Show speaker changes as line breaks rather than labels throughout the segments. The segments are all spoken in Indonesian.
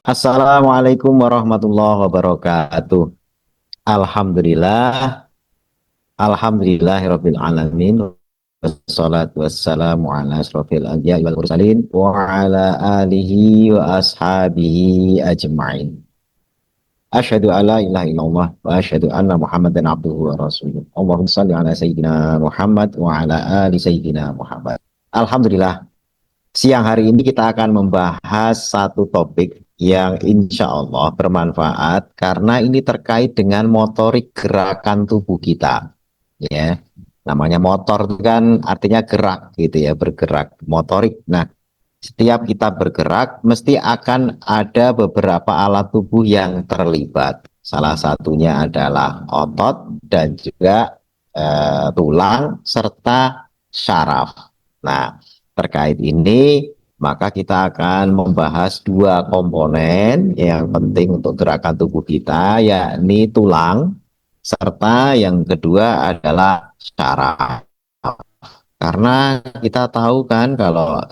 Assalamualaikum warahmatullahi wabarakatuh. Alhamdulillah, alhamdulillahirabbil alamin. Wassalatu wassalamu ala asrofil anbiya'i wal mursalin wa ala alihi wa ashabihi ajma'in. Asyhadu alla ilaha illallah wa asyhadu anna Muhammadan abduhu wa rasuluh. Allahumma shalli ala sayyidina Muhammad wa ala ali sayyidina Muhammad. Alhamdulillah. Siang hari ini kita akan membahas satu topik yang insya Allah bermanfaat karena ini terkait dengan motorik gerakan tubuh kita. Ya, namanya motor itu kan artinya gerak gitu ya, bergerak, motorik. Nah, setiap kita bergerak mesti akan ada beberapa alat tubuh yang terlibat. Salah satunya adalah otot dan juga tulang serta syaraf. Nah, terkait ini, maka kita akan membahas dua komponen yang penting untuk gerakan tubuh kita, yakni tulang, serta yang kedua adalah syaraf. Karena kita tahu kan kalau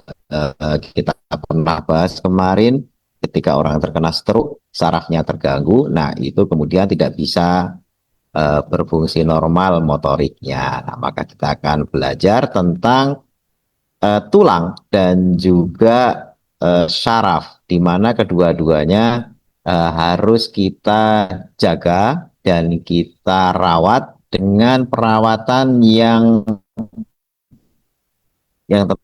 kita pernah bahas kemarin, ketika orang terkena stroke, sarafnya terganggu, nah itu kemudian tidak bisa berfungsi normal motoriknya. Nah, maka kita akan belajar tentang tulang dan juga syaraf, di mana kedua-duanya harus kita jaga dan kita rawat dengan perawatan yang tentu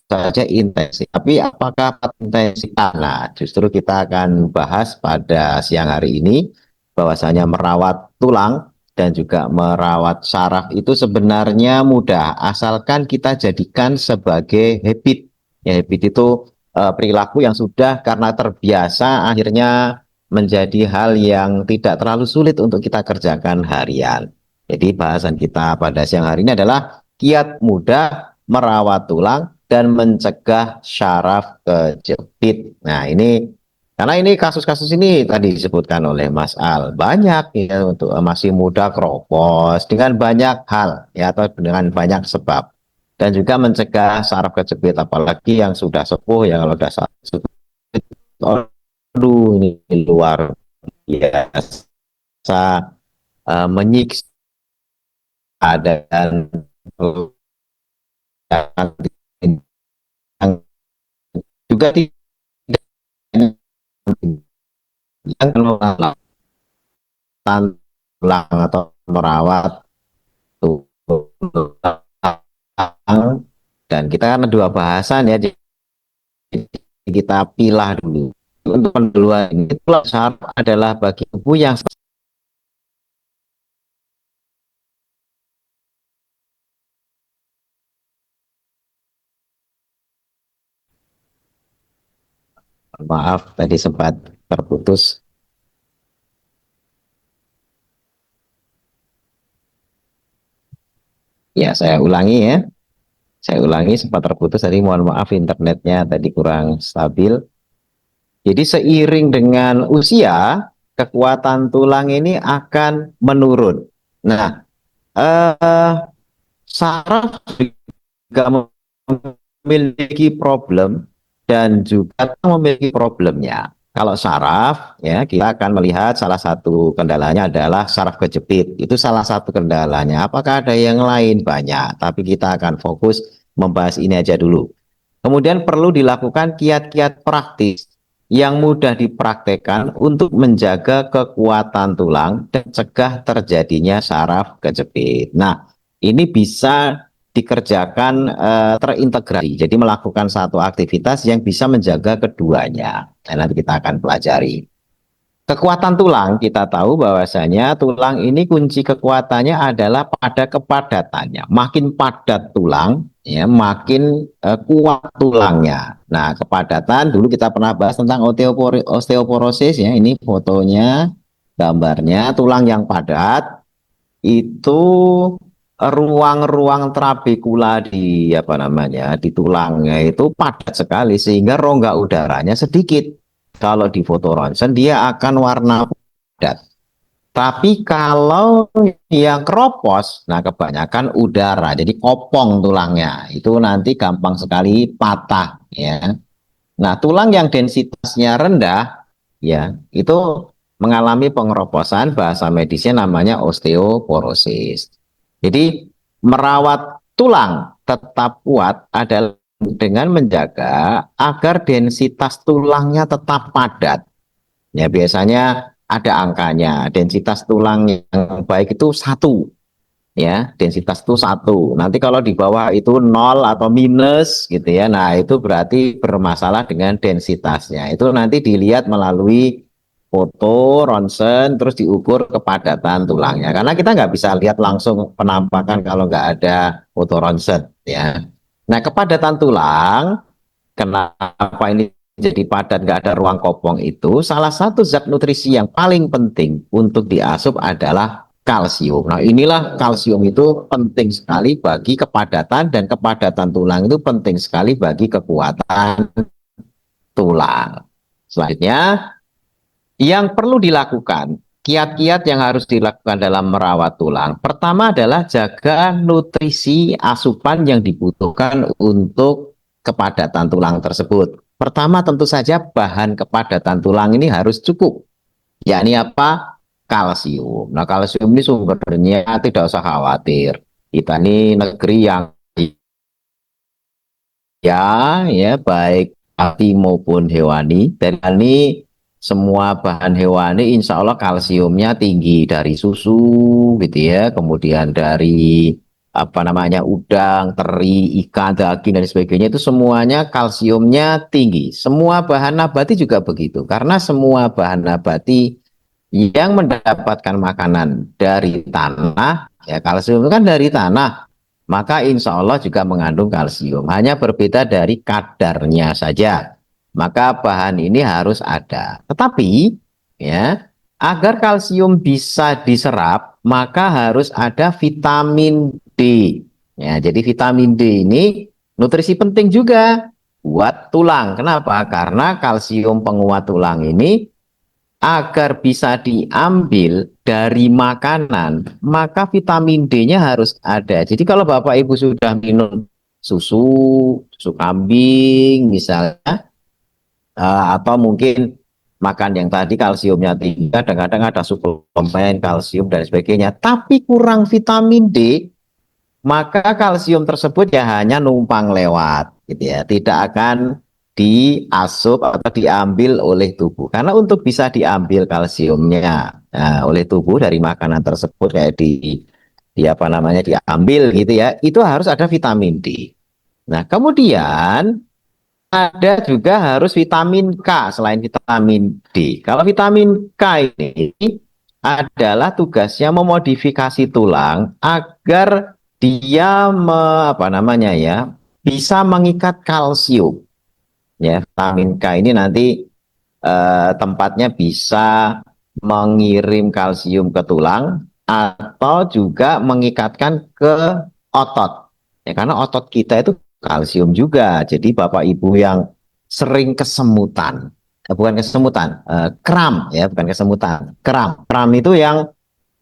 saja intensif. Tapi apakah intensif? Nah, justru kita akan bahas pada siang hari ini bahwasanya merawat tulang dan juga merawat saraf itu sebenarnya mudah, asalkan kita jadikan sebagai habit. Ya, habit itu perilaku yang sudah karena terbiasa akhirnya menjadi hal yang tidak terlalu sulit untuk kita kerjakan harian. Jadi bahasan kita pada siang hari ini adalah kiat mudah merawat tulang dan mencegah syaraf kejepit. Nah, ini karena ini kasus-kasus ini tadi disebutkan oleh Mas Al, banyak ya untuk masih muda keropos dengan banyak hal ya atau dengan banyak sebab, dan juga mencegah saraf kejepit apalagi yang sudah sepuh ya. Kalau sudah saraf kejepit, aduh ini luar biasa menyiksa dan juga tidak yang melakukan tulang atau merawat tulang, dan kita kan dua bahasan ya, jadi kita pilah dulu. Untuk pendahuluan ini, tulang saraf adalah bagian tubuh yang maaf tadi sempat terputus. Ya, saya ulangi ya. Saya ulangi, sempat terputus tadi, mohon maaf internetnya tadi kurang stabil. Jadi seiring dengan usia, kekuatan tulang ini akan menurun. Nah, saraf juga memiliki problem dan juga memiliki problemnya. Kalau saraf, ya kita akan melihat salah satu kendalanya adalah saraf kejepit. Itu salah satu kendalanya. Apakah ada yang lain? Banyak. Tapi kita akan fokus membahas ini aja dulu. Kemudian perlu dilakukan kiat-kiat praktis yang mudah dipraktekkan untuk menjaga kekuatan tulang dan cegah terjadinya saraf kejepit. Nah, ini bisa dikerjakan terintegrasi. Jadi melakukan satu aktivitas yang bisa menjaga keduanya. Nah, nanti kita akan pelajari. Kekuatan tulang, kita tahu bahwasanya tulang ini kunci kekuatannya adalah pada kepadatannya. Makin padat tulang, ya, makin kuat tulangnya. Nah, kepadatan dulu kita pernah bahas tentang osteoporosis ya. Ini fotonya, gambarnya tulang yang padat itu ruang-ruang trabekula di apa namanya di tulangnya itu padat sekali sehingga rongga udaranya sedikit. Kalau di foto ronsen dia akan warna padat. Tapi kalau yang keropos, nah kebanyakan udara, jadi kopong tulangnya, itu nanti gampang sekali patah ya. Nah, tulang yang densitasnya rendah ya itu mengalami pengeroposan, bahasa medisnya namanya osteoporosis. Jadi merawat tulang tetap kuat adalah dengan menjaga agar densitas tulangnya tetap padat. Ya biasanya ada angkanya, densitas tulang yang baik itu 1, ya densitas itu 1. Nanti kalau di bawah itu 0 atau minus gitu ya, nah itu berarti bermasalah dengan densitasnya. Itu nanti dilihat melalui foto ronsen, terus diukur kepadatan tulangnya, karena kita nggak bisa lihat langsung penampakan kalau nggak ada foto ronsen ya. Nah kepadatan tulang, kenapa ini jadi padat, nggak ada ruang kopong, itu salah satu zat nutrisi yang paling penting untuk diasup adalah kalsium. Nah inilah kalsium itu penting sekali bagi kepadatan, dan kepadatan tulang itu penting sekali bagi kekuatan tulang. Selanjutnya yang perlu dilakukan, kiat-kiat yang harus dilakukan dalam merawat tulang. Pertama adalah jaga nutrisi asupan yang dibutuhkan untuk kepadatan tulang tersebut. Pertama tentu saja bahan kepadatan tulang ini harus cukup. Yakni apa? Kalsium. Nah kalsium ini sumbernya tidak usah khawatir. Kita ini negeri yang ya baik hati maupun hewani. Dan ini semua bahan hewani insya Allah kalsiumnya tinggi, dari susu gitu ya, kemudian dari apa namanya udang, teri, ikan, daging dan sebagainya, itu semuanya kalsiumnya tinggi. Semua bahan nabati juga begitu, karena semua bahan nabati yang mendapatkan makanan dari tanah, ya kalsium itu kan dari tanah, maka insya Allah juga mengandung kalsium, hanya berbeda dari kadarnya saja. Maka bahan ini harus ada. Tetapi ya, agar kalsium bisa diserap, maka harus ada vitamin D. Ya, jadi vitamin D ini nutrisi penting juga buat tulang. Kenapa? Karena kalsium penguat tulang ini agar bisa diambil dari makanan, maka vitamin D-nya harus ada. Jadi kalau Bapak Ibu sudah minum susu kambing misalnya, atau mungkin makan yang tadi kalsiumnya tinggi, kadang-kadang ada suplemen kalsium dan sebagainya, tapi kurang vitamin D, maka kalsium tersebut ya hanya numpang lewat gitu ya, tidak akan diasup atau diambil oleh tubuh. Karena untuk bisa diambil kalsiumnya oleh tubuh dari makanan tersebut, kayak di apa namanya diambil gitu ya, itu harus ada vitamin D. Nah kemudian ada juga harus vitamin K selain vitamin D. Kalau vitamin K ini adalah tugasnya memodifikasi tulang agar dia apa namanya ya, bisa mengikat kalsium. Ya, vitamin K ini nanti tempatnya bisa mengirim kalsium ke tulang atau juga mengikatkan ke otot. Ya, karena otot kita itu kalsium juga. Jadi Bapak Ibu yang sering kesemutan, bukan kesemutan, kram ya, bukan kesemutan, kram. Kram itu yang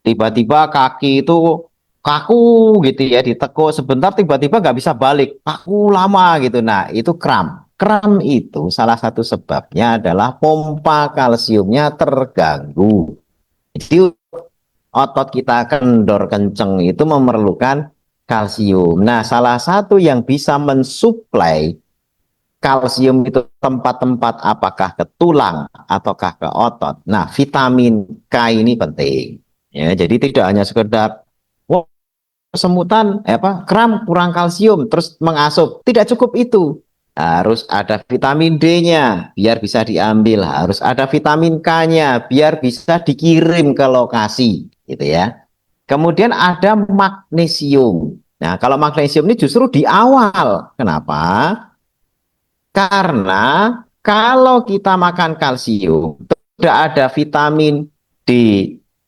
tiba-tiba kaki itu kaku gitu ya, ditekuk sebentar tiba-tiba nggak bisa balik, kaku lama gitu. Nah itu kram. Kram itu salah satu sebabnya adalah pompa kalsiumnya terganggu. Jadi otot kita kendor kenceng itu memerlukan kalsium. Nah salah satu yang bisa mensuplai kalsium itu tempat-tempat apakah ke tulang ataukah ke otot. Nah vitamin K ini penting. Ya, jadi tidak hanya sekedar wah, kesemutan apa kram kurang kalsium terus mengasup, tidak cukup itu, harus ada vitamin D-nya biar bisa diambil, harus ada vitamin K-nya biar bisa dikirim ke lokasi gitu ya. Kemudian ada magnesium. Nah kalau magnesium ini justru di awal. Kenapa? Karena kalau kita makan kalsium tidak ada vitamin D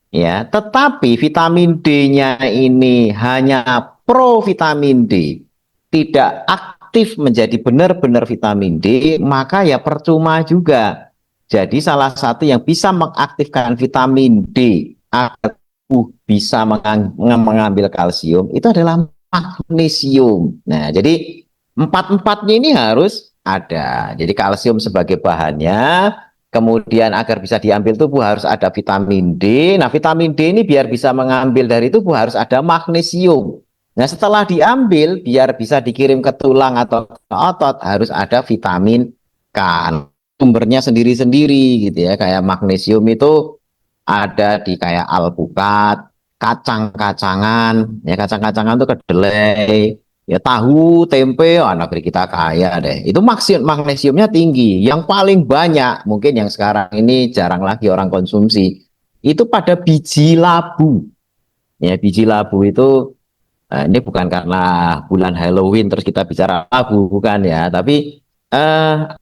ya, tetapi vitamin D-nya ini hanya provitamin D, tidak aktif menjadi benar-benar vitamin D, maka ya percuma juga. Jadi salah satu yang bisa mengaktifkan vitamin D agar tubuh bisa mengambil kalsium itu adalah magnesium. Nah, jadi empat-empatnya ini harus ada. Jadi kalsium sebagai bahannya, Kemudian agar bisa diambil tubuh harus ada vitamin D. Nah, vitamin D ini biar bisa mengambil dari tubuh harus ada magnesium. Nah, setelah diambil biar bisa dikirim ke tulang atau ke otot harus ada vitamin K. Sumbernya sendiri-sendiri gitu ya. Kayak magnesium itu ada di kayak alpukat, kacang-kacangan, ya kacang-kacangan itu kedelai, ya tahu, tempe, oh, negeri kita kaya deh. Itu magnesiumnya tinggi. Yang paling banyak, mungkin yang sekarang ini jarang lagi orang konsumsi, itu pada biji labu. Ya, biji labu itu ini bukan karena bulan Halloween terus kita bicara labu, bukan ya. Tapi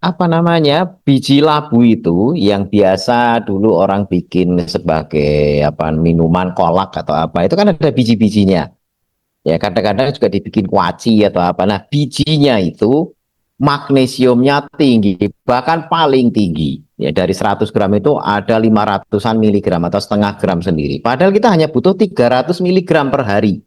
apa namanya biji labu itu yang biasa dulu orang bikin sebagai apa minuman kolak atau apa itu kan ada biji-bijinya. Ya kadang-kadang juga dibikin kuaci atau apa. Nah bijinya itu magnesiumnya tinggi, bahkan paling tinggi. Ya dari 100 gram itu ada 500-an miligram atau setengah gram sendiri. Padahal kita hanya butuh 300 miligram per hari.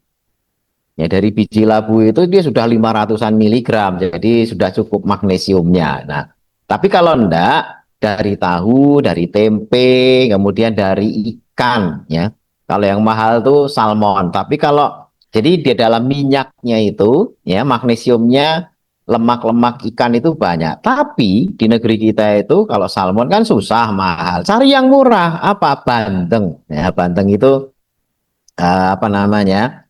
Ya dari biji labu itu dia sudah 500-an miligram, jadi sudah cukup magnesiumnya. Nah, tapi kalau enggak dari tahu, dari tempe, kemudian dari ikan, ya. Kalau yang mahal tuh salmon. Tapi kalau jadi di dalam minyaknya itu, ya magnesiumnya lemak-lemak ikan itu banyak. Tapi di negeri kita itu kalau salmon kan susah mahal. Cari yang murah, apa bandeng. Ya bandeng itu apa namanya?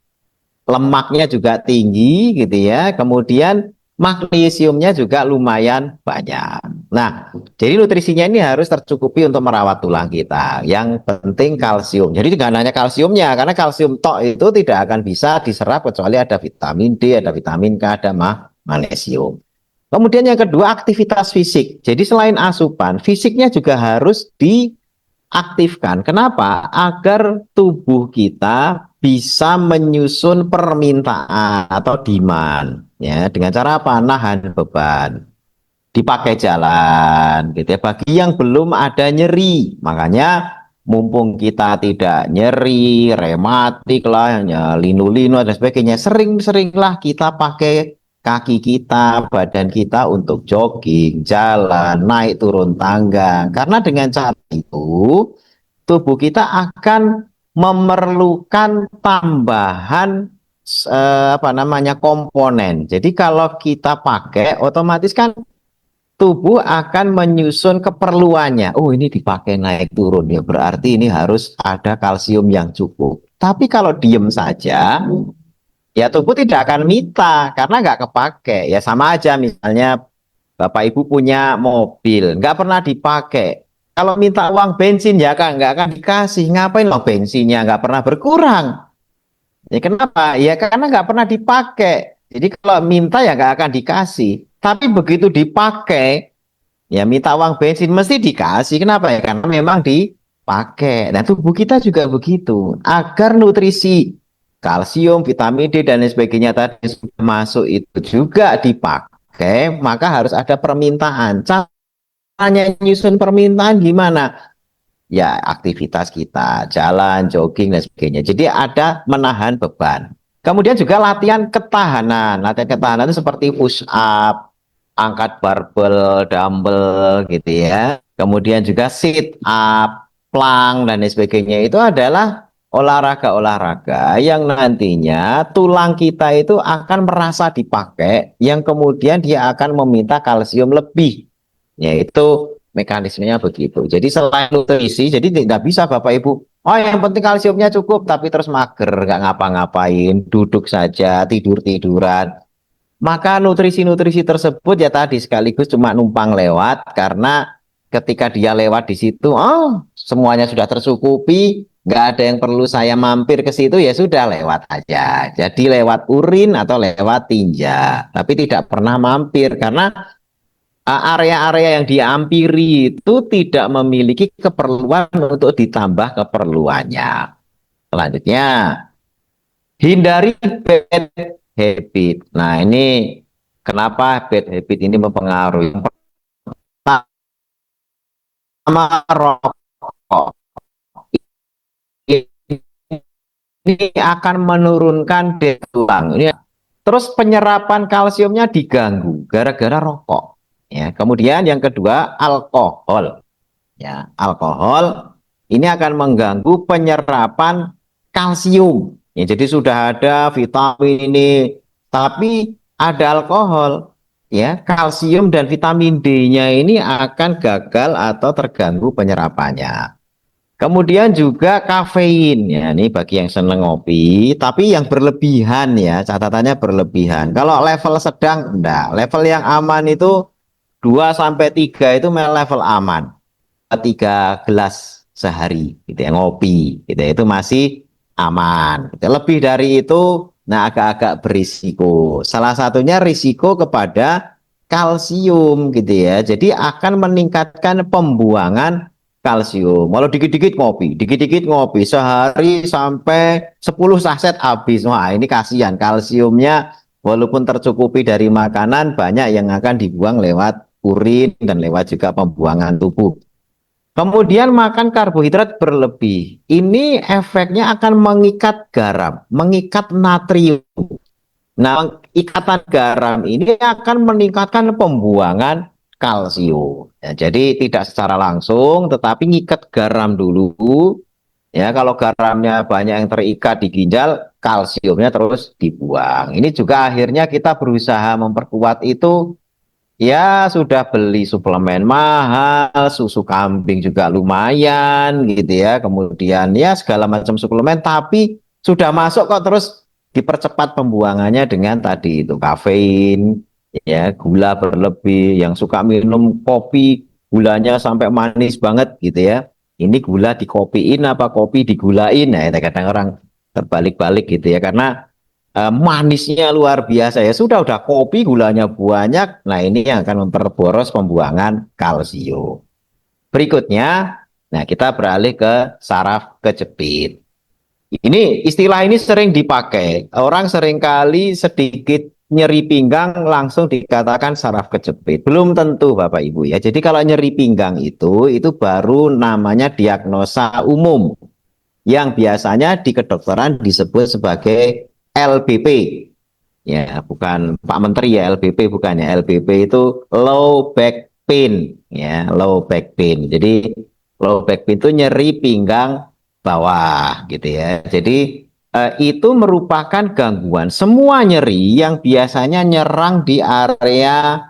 Lemaknya juga tinggi gitu ya, kemudian magnesiumnya juga lumayan banyak. Nah, jadi nutrisinya ini harus tercukupi untuk merawat tulang kita. Yang penting kalsium. Jadi tidak hanya kalsiumnya, karena kalsium tok itu tidak akan bisa diserap kecuali ada vitamin D, ada vitamin K, ada magnesium. Kemudian yang kedua aktivitas fisik. Jadi selain asupan, fisiknya juga harus diaktifkan. Kenapa? Agar tubuh kita bisa menyusun permintaan atau demand ya dengan cara apa? Nahan beban, dipakai jalan gitu ya bagi yang belum ada nyeri. Makanya mumpung kita tidak nyeri rematik lah ya, linu-linu dan sebagainya, sering-seringlah kita pakai kaki kita, badan kita untuk jogging, jalan, naik turun tangga. Karena dengan cara itu tubuh kita akan memerlukan tambahan apa namanya komponen. Jadi kalau kita pakai otomatis kan tubuh akan menyusun keperluannya. Oh, ini dipakai naik turun ya, berarti ini harus ada kalsium yang cukup. Tapi kalau diem saja, ya tubuh tidak akan minta karena nggak kepake. Ya sama aja misalnya Bapak Ibu punya mobil, nggak pernah dipakai. Kalau minta uang bensin ya kan nggak akan dikasih. Ngapain uang bensinnya nggak pernah berkurang? Ya kenapa? Ya karena nggak pernah dipakai. Jadi kalau minta ya nggak akan dikasih. Tapi begitu dipakai, ya minta uang bensin mesti dikasih. Kenapa ya? Karena memang dipakai. Nah tubuh kita juga begitu. Agar nutrisi kalsium, vitamin D dan lain sebagainya tadi sudah masuk itu juga dipakai, maka harus ada permintaan. Caranya nyusun permintaan gimana? Ya aktivitas kita, jalan, jogging dan sebagainya. Jadi ada menahan beban. Kemudian juga latihan ketahanan. Latihan ketahanan itu seperti push up, angkat barbel, dumbbell gitu ya. Kemudian juga sit up, plank dan lain sebagainya. Itu adalah olahraga-olahraga yang nantinya tulang kita itu akan merasa dipakai, yang kemudian dia akan meminta kalsium lebih. Yaitu mekanismenya begitu. Jadi selain nutrisi, jadi tidak bisa Bapak Ibu, oh yang penting kalsiumnya cukup, tapi terus mager, nggak ngapa-ngapain, duduk saja, tidur-tiduran. Maka nutrisi-nutrisi tersebut ya tadi sekaligus cuma numpang lewat, karena ketika dia lewat di situ, oh semuanya sudah tercukupi, nggak ada yang perlu saya mampir ke situ, ya sudah lewat aja. Jadi lewat urin atau lewat tinja, tapi tidak pernah mampir karena area-area yang diampiri itu tidak memiliki keperluan untuk ditambah keperluannya. Selanjutnya, hindari bad habit. Nah, ini kenapa bad habit ini mempengaruhi? Pertama, rokok. Ini akan menurunkan daya tulang. Terus penyerapan kalsiumnya diganggu gara-gara rokok. Ya, kemudian yang kedua, alkohol. Ya, alkohol ini akan mengganggu penyerapan kalsium. Ya, jadi sudah ada vitamin ini, tapi ada alkohol, ya, kalsium dan vitamin D-nya ini akan gagal atau terganggu penyerapannya. Kemudian juga kafein, ya, ini bagi yang seneng ngopi, tapi yang berlebihan ya, catatannya berlebihan. Kalau level sedang, enggak. Level yang aman itu 2 sampai 3 itu level aman. 3 gelas sehari gitu ya, ngopi gitu ya, itu masih aman gitu. Lebih dari itu nah agak-agak berisiko, salah satunya risiko kepada kalsium gitu ya, jadi akan meningkatkan pembuangan kalsium. Kalau dikit-dikit ngopi sehari sampai 10 saset habis, wah ini kasihan kalsiumnya, walaupun tercukupi dari makanan banyak yang akan dibuang lewat urin dan lewat juga pembuangan tubuh. Kemudian makan karbohidrat berlebih. Ini efeknya akan mengikat garam, mengikat natrium. Nah, ikatan garam ini akan meningkatkan pembuangan kalsium. Ya, jadi tidak secara langsung, tetapi ngikat garam dulu. Ya, kalau garamnya banyak yang terikat di ginjal, kalsiumnya terus dibuang. Ini juga akhirnya kita berusaha memperkuat itu. Ya sudah beli suplemen mahal, susu kambing juga lumayan gitu ya. Kemudian ya segala macam suplemen, tapi sudah masuk kok terus dipercepat pembuangannya dengan tadi itu kafein, ya gula berlebih, yang suka minum kopi gulanya sampai manis banget gitu ya. Ini gula dikopiin apa kopi digulain, nah kadang orang terbalik-balik gitu ya, karena manisnya luar biasa ya, sudah udah kopi gulanya banyak, nah ini yang akan memperboros pembuangan kalsium. Berikutnya, nah kita beralih ke saraf kejepit. Ini istilah ini sering dipakai, orang seringkali sedikit nyeri pinggang langsung dikatakan saraf kejepit, belum tentu Bapak Ibu ya. Jadi kalau nyeri pinggang itu baru namanya diagnosa umum yang biasanya di kedokteran disebut sebagai LBP. Ya, bukan Pak Menteri ya, LBP bukan ya. LBP itu low back pain, ya, low back pain. Jadi low back pain itu nyeri pinggang bawah gitu ya. Jadi itu merupakan gangguan semua nyeri yang biasanya nyerang di area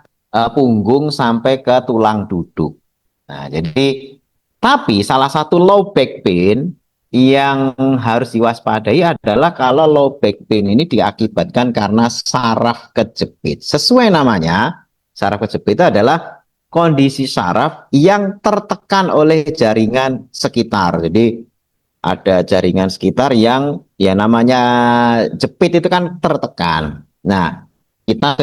punggung sampai ke tulang duduk. Nah, jadi tapi salah satu low back pain yang harus diwaspadai adalah kalau low back pain ini diakibatkan karena saraf kejepit. Sesuai namanya, saraf kejepit itu adalah kondisi saraf yang tertekan oleh jaringan sekitar. Jadi ada jaringan sekitar yang ya namanya jepit itu kan tertekan. Nah, kita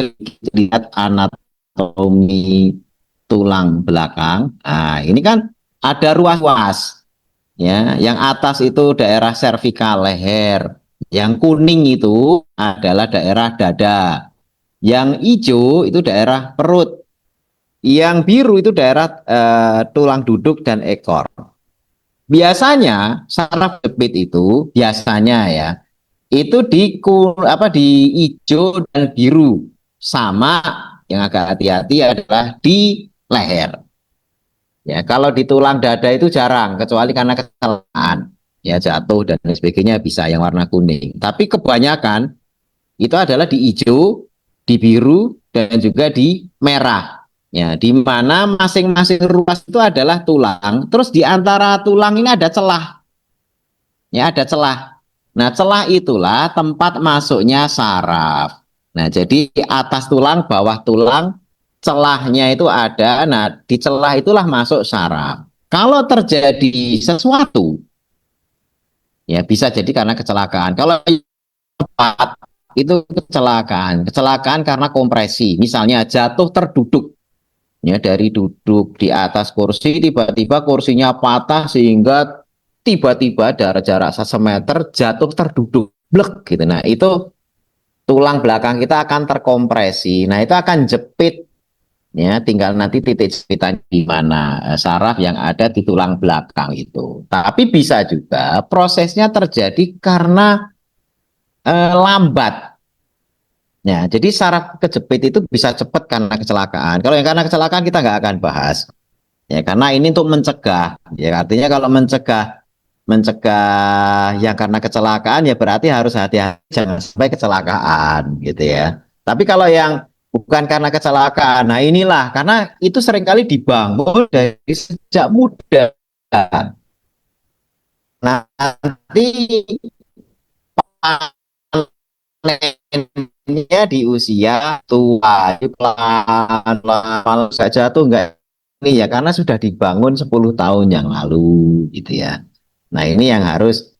lihat anatomi tulang belakang. Nah, ini kan ada ruas-ruas. Ya, yang atas itu daerah servikal leher, yang kuning itu adalah daerah dada, yang hijau itu daerah perut, yang biru itu daerah tulang duduk dan ekor. Biasanya saraf kejepit itu biasanya ya itu di hijau dan biru, sama yang agak hati-hati adalah di leher. Ya, kalau di tulang dada itu jarang, kecuali karena kecelakaan, ya jatuh dan lain sebagainya bisa yang warna kuning. Tapi kebanyakan itu adalah di hijau, di biru, dan juga di merah. Ya, di mana masing-masing ruas itu adalah tulang. Terus di antara tulang ini ada celah. Ya, ada celah. Nah, celah itulah tempat masuknya saraf. Nah, jadi di atas tulang, bawah tulang, celahnya itu ada. Nah, di celah itulah masuk saraf. Kalau terjadi sesuatu, ya bisa jadi karena kecelakaan. Kalau cepat, itu kecelakaan. Kecelakaan karena kompresi. Misalnya jatuh terduduk. Ya, dari duduk di atas kursi, tiba-tiba kursinya patah sehingga tiba-tiba dari jarak 1 meter jatuh terduduk blek gitu. Nah itu tulang belakang kita akan terkompresi, nah itu akan jepit, ya tinggal nanti titik jepitan di mana saraf yang ada di tulang belakang itu. Tapi bisa juga prosesnya terjadi karena lambat. Ya, jadi saraf kejepit itu bisa cepat karena kecelakaan. Kalau yang karena kecelakaan kita nggak akan bahas. Ya, karena ini untuk mencegah. Ya, artinya kalau mencegah mencegah yang karena kecelakaan ya berarti harus hati-hati jangan sampai kecelakaan gitu ya. Tapi kalau yang bukan karena kecelakaan, nah inilah karena itu seringkali dibangun dari sejak muda. Nah, nanti panennya di usia tua, pelan-pelan saja tuh enggak ini ya karena sudah dibangun 10 tahun yang lalu gitu ya. Nah, ini yang harus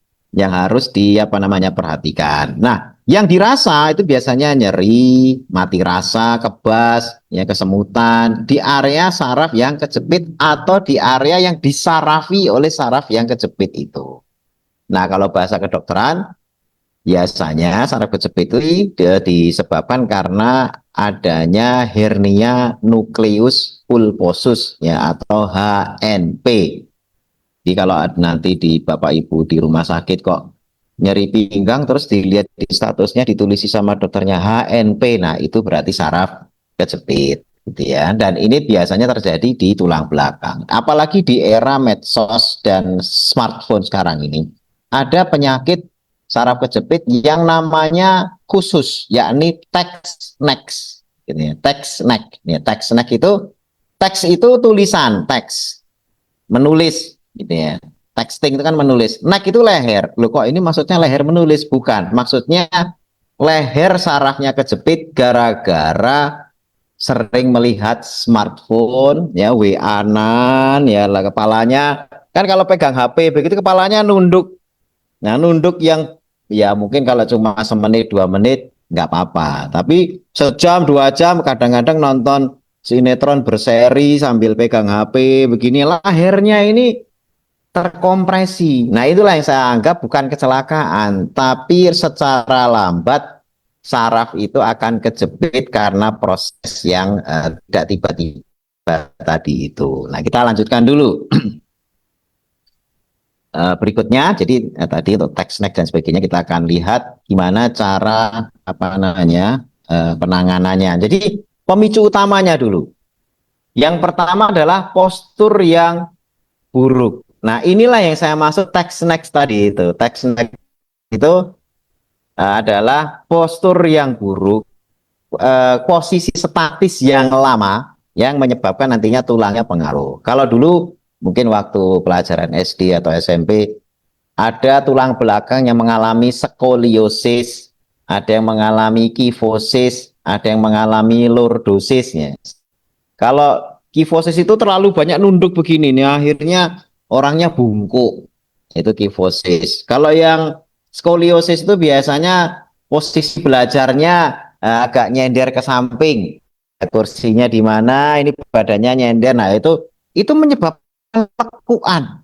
di apa namanya perhatikan. Nah, yang dirasa itu biasanya nyeri, mati rasa, kebas, ya kesemutan di area saraf yang kejepit atau di area yang disarafi oleh saraf yang kejepit itu. Nah, kalau bahasa kedokteran biasanya saraf kejepit itu disebabkan karena adanya hernia nukleus pulposus ya atau HNP. Jadi kalau nanti di Bapak Ibu di rumah sakit kok nyeri pinggang terus dilihat di statusnya ditulisi sama dokternya HNP, nah itu berarti saraf kejepit gitu ya. Dan ini biasanya terjadi di tulang belakang. Apalagi di era medsos dan smartphone sekarang ini. Ada penyakit saraf kejepit yang namanya khusus yakni text neck gitu ya. Text neck. Ya, text neck itu teks itu tulisan, teks menulis gitu ya. Texting itu kan menulis. Neck itu leher. Loh kok ini maksudnya leher menulis? Bukan. Maksudnya leher sarafnya kejepit gara-gara sering melihat smartphone ya WA-an ya lah kepalanya kan kalau pegang HP begitu kepalanya nunduk. Nah, nunduk yang ya mungkin kalau cuma semenit 2 menit nggak apa-apa. Tapi sejam 2 jam kadang-kadang nonton sinetron berseri sambil pegang HP begini lehernya ini terkompresi. Nah, itulah yang saya anggap bukan kecelakaan, tapi secara lambat saraf itu akan kejepit karena proses yang tidak tiba-tiba tadi itu. Nah, kita lanjutkan dulu. Berikutnya, jadi tadi untuk text neck dan sebagainya kita akan lihat gimana cara apa namanya penanganannya. Jadi pemicu utamanya dulu. Yang pertama adalah postur yang buruk. Nah, inilah yang saya maksud text neck tadi itu. Text neck itu adalah postur yang buruk, posisi statis yang lama yang menyebabkan nantinya tulangnya pengaruh. Kalau dulu mungkin waktu pelajaran SD atau SMP ada tulang belakang yang mengalami skoliosis, ada yang mengalami kifosis, ada yang mengalami lordosisnya. Kalau kifosis itu terlalu banyak nunduk begini nih, akhirnya orangnya bungkuk. Itu kifosis. Kalau yang skoliosis itu biasanya posisi belajarnya agak nyender ke samping. Kursinya di mana, ini badannya nyender. Nah, itu menyebabkan lekuan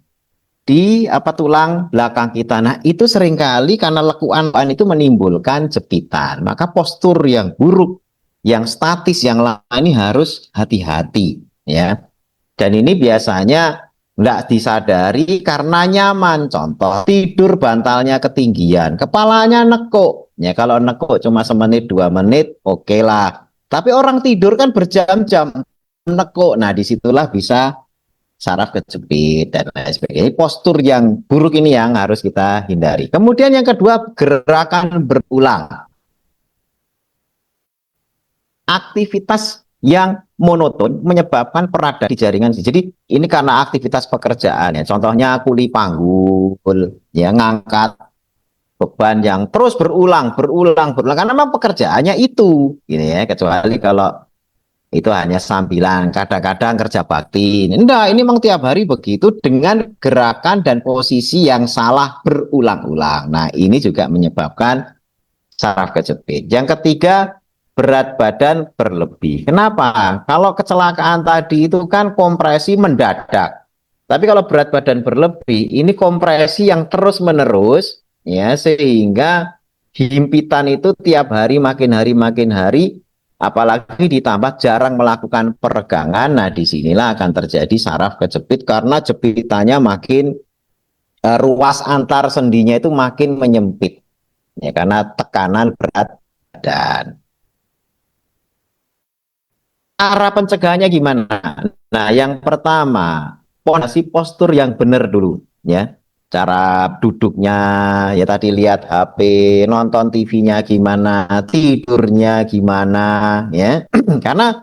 di apa tulang belakang kita. Nah, itu seringkali karena lekuan itu menimbulkan jepitan. Maka postur yang buruk, yang statis, yang lama ini harus hati-hati ya. Dan ini biasanya nggak disadari karena nyaman. Contoh, tidur bantalnya ketinggian, kepalanya nekuk. Ya, kalau nekuk cuma semenit 2 menit, oke lah. Tapi orang tidur kan berjam-jam nekuk. Nah, disitulah bisa saraf kejepit dan lain sebagainya. Postur yang buruk ini yang harus kita hindari. Kemudian yang kedua, gerakan berulang. Aktivitas yang monoton menyebabkan peradangan di jaringan. Jadi ini karena aktivitas pekerjaan ya. Contohnya kuli panggul, ya ngangkat beban yang terus berulang karena memang pekerjaannya itu, gitu ya. Kecuali kalau itu hanya sambilan, kadang-kadang kerja bakti. Enggak, ini memang tiap hari begitu dengan gerakan dan posisi yang salah berulang-ulang. Nah, ini juga menyebabkan saraf kejepit. Yang ketiga, berat badan berlebih. Kenapa? Kalau kecelakaan tadi itu kan kompresi mendadak. Tapi kalau berat badan berlebih, ini kompresi yang terus-menerus, ya, sehingga himpitan itu tiap makin hari, apalagi ditambah jarang melakukan peregangan. Nah, disinilah akan terjadi saraf kejepit karena jepitannya makin ruas antar sendinya itu makin menyempit, ya, karena tekanan berat badan. Cara pencegahannya gimana? Nah, yang pertama, pondasi postur yang benar dulu, ya. Cara duduknya, ya tadi lihat HP, nonton TV-nya gimana, tidurnya gimana, ya. Karena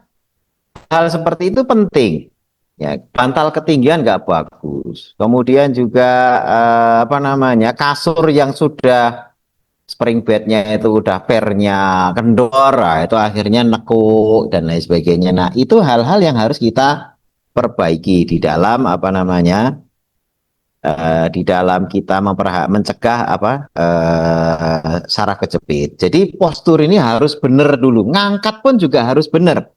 hal seperti itu penting. Ya, bantal ketinggian nggak bagus. Kemudian juga apa namanya, kasur yang sudah spring bednya itu udah pernya kendor, nah, itu akhirnya nekuk dan lain sebagainya. Nah, itu hal-hal yang harus kita perbaiki di dalam apa namanya, di dalam kita mencegah apa saraf kejepit. Jadi postur ini harus benar dulu. Ngangkat pun juga harus benar.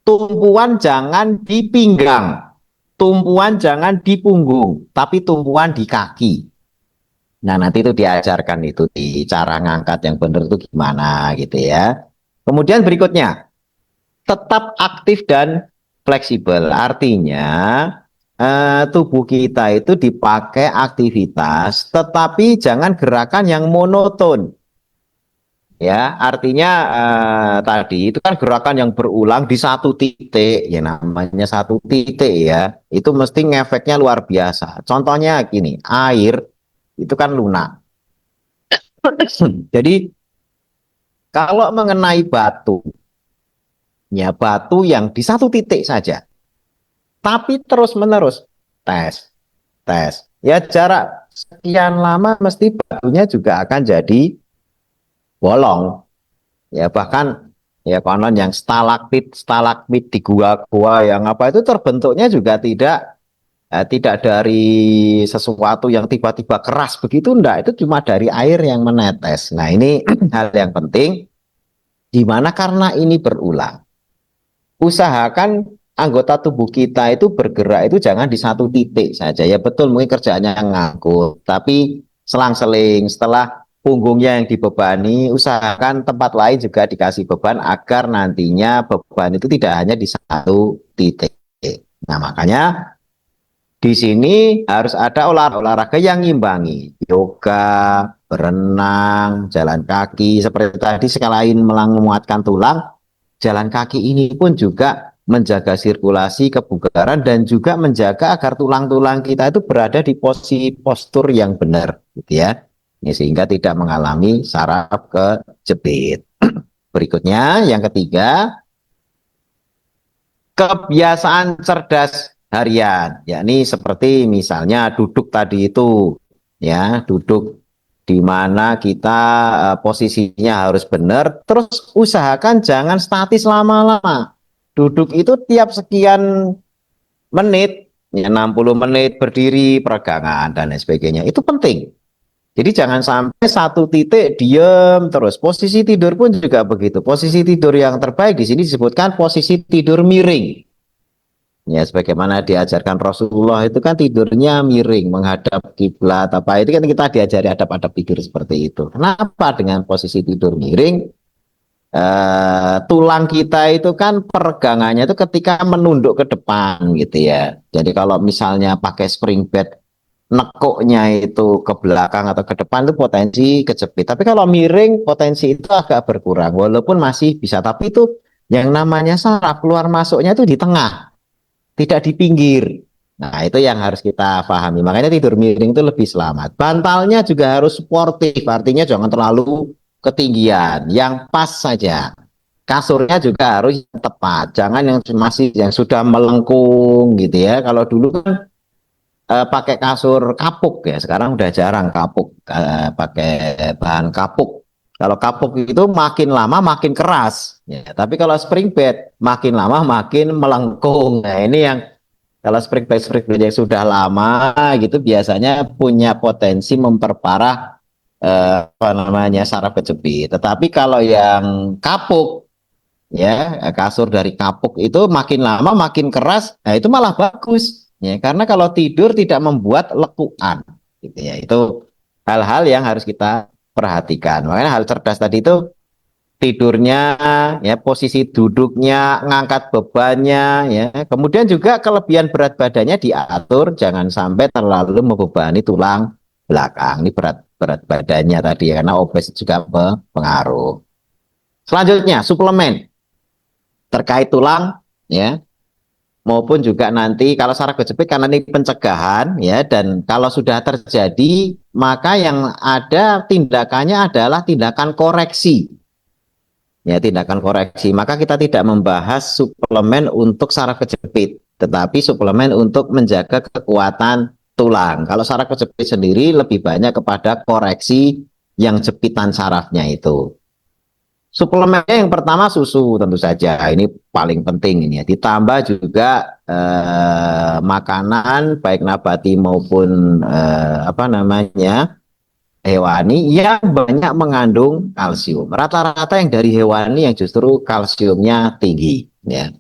Tumpuan jangan di pinggang, tumpuan jangan di punggung, tapi tumpuan di kaki. Nah, nanti itu diajarkan itu di cara ngangkat yang benar itu gimana gitu ya. Kemudian berikutnya, tetap aktif dan fleksibel. Artinya tubuh kita itu dipakai aktivitas, tetapi jangan gerakan yang monoton. Ya, artinya tadi itu kan gerakan yang berulang di satu titik, ya namanya satu titik ya, itu mesti ngefeknya luar biasa. Contohnya gini, air itu kan lunak. Jadi kalau mengenai batu, ya batu yang di satu titik saja, tapi terus-menerus tes, tes. Ya jarak sekian lama mesti batunya juga akan jadi bolong. Ya bahkan ya konon yang stalaktit, stalagmit di gua-gua yang apa itu terbentuknya juga tidak dari sesuatu yang tiba-tiba keras begitu, enggak, itu cuma dari air yang menetes. Nah, ini hal yang penting di mana karena ini berulang. Usahakan anggota tubuh kita itu bergerak itu jangan di satu titik saja. Ya betul mungkin kerjaannya ngangkut, tapi selang-seling setelah punggungnya yang dibebani, usahakan tempat lain juga dikasih beban agar nantinya beban itu tidak hanya di satu titik. Nah, makanya di sini harus ada olahraga yang ngimbangi, yoga, berenang, jalan kaki, seperti tadi sekalian menguatkan tulang, jalan kaki ini pun juga menjaga sirkulasi, kebugaran, dan juga menjaga agar tulang-tulang kita itu berada di posisi postur yang benar, gitu ya. Ini sehingga tidak mengalami saraf kejepit. Berikutnya, yang ketiga, kebiasaan cerdas harian, yakni seperti misalnya duduk tadi itu, ya, duduk di mana kita posisinya harus benar, terus usahakan jangan statis lama-lama. Duduk itu tiap sekian menit, ya 60 menit berdiri, peregangan dan lain sebagainya. Itu penting. Jadi jangan sampai satu titik diem terus. Posisi tidur pun juga begitu. Posisi tidur yang terbaik di sini disebutkan posisi tidur miring. Ya, sebagaimana diajarkan Rasulullah itu kan tidurnya miring, menghadap kiblat apa itu kan kita diajari adab-adab tidur seperti itu. Kenapa dengan posisi tidur miring? Tulang kita itu kan peregangannya itu ketika menunduk ke depan gitu ya. Jadi kalau misalnya pakai spring bed, nekuknya itu ke belakang atau ke depan itu potensi kejepit. Tapi kalau miring potensi itu agak berkurang, walaupun masih bisa. Tapi itu yang namanya saraf keluar masuknya itu di tengah, tidak di pinggir. Nah, itu yang harus kita pahami. Makanya tidur miring itu lebih selamat. Bantalnya juga harus sportif, artinya jangan terlalu ketinggian, yang pas saja. Kasurnya juga harus tepat, jangan yang masih yang sudah melengkung gitu ya. Kalau dulu kan pakai kasur kapuk ya, sekarang udah jarang kapuk, pakai bahan kapuk. Kalau kapuk itu makin lama makin keras, ya. Tapi kalau spring bed makin lama makin melengkung. Nah, ini yang kalau spring bed yang sudah lama gitu biasanya punya potensi memperparah apa namanya saraf kejepit. Tetapi kalau yang kapuk ya kasur dari kapuk itu makin lama makin keras, nah itu malah bagus ya karena kalau tidur tidak membuat lekukan gitu ya. Itu hal-hal yang harus kita perhatikan. Makanya hal cerdas tadi itu tidurnya, ya posisi duduknya, ngangkat bebannya, ya. Kemudian juga kelebihan berat badannya diatur, jangan sampai terlalu membebani tulang belakang. Ini berat berat badannya tadi ya, karena obes juga berpengaruh. Selanjutnya suplemen terkait tulang, ya. maupun juga nanti kalau saraf kejepit karena ini pencegahan ya, dan kalau sudah terjadi maka yang ada tindakannya adalah tindakan koreksi ya, tindakan koreksi. Maka kita tidak membahas suplemen untuk saraf kejepit, tetapi suplemen untuk menjaga kekuatan tulang. Kalau saraf kejepit sendiri lebih banyak kepada koreksi yang jepitan sarafnya itu. Suplemennya yang pertama susu tentu saja, ini paling penting ini ya. Ditambah juga makanan baik nabati maupun apa namanya hewani yang banyak mengandung kalsium. Rata-rata yang dari hewani yang justru kalsiumnya tinggi. Ya.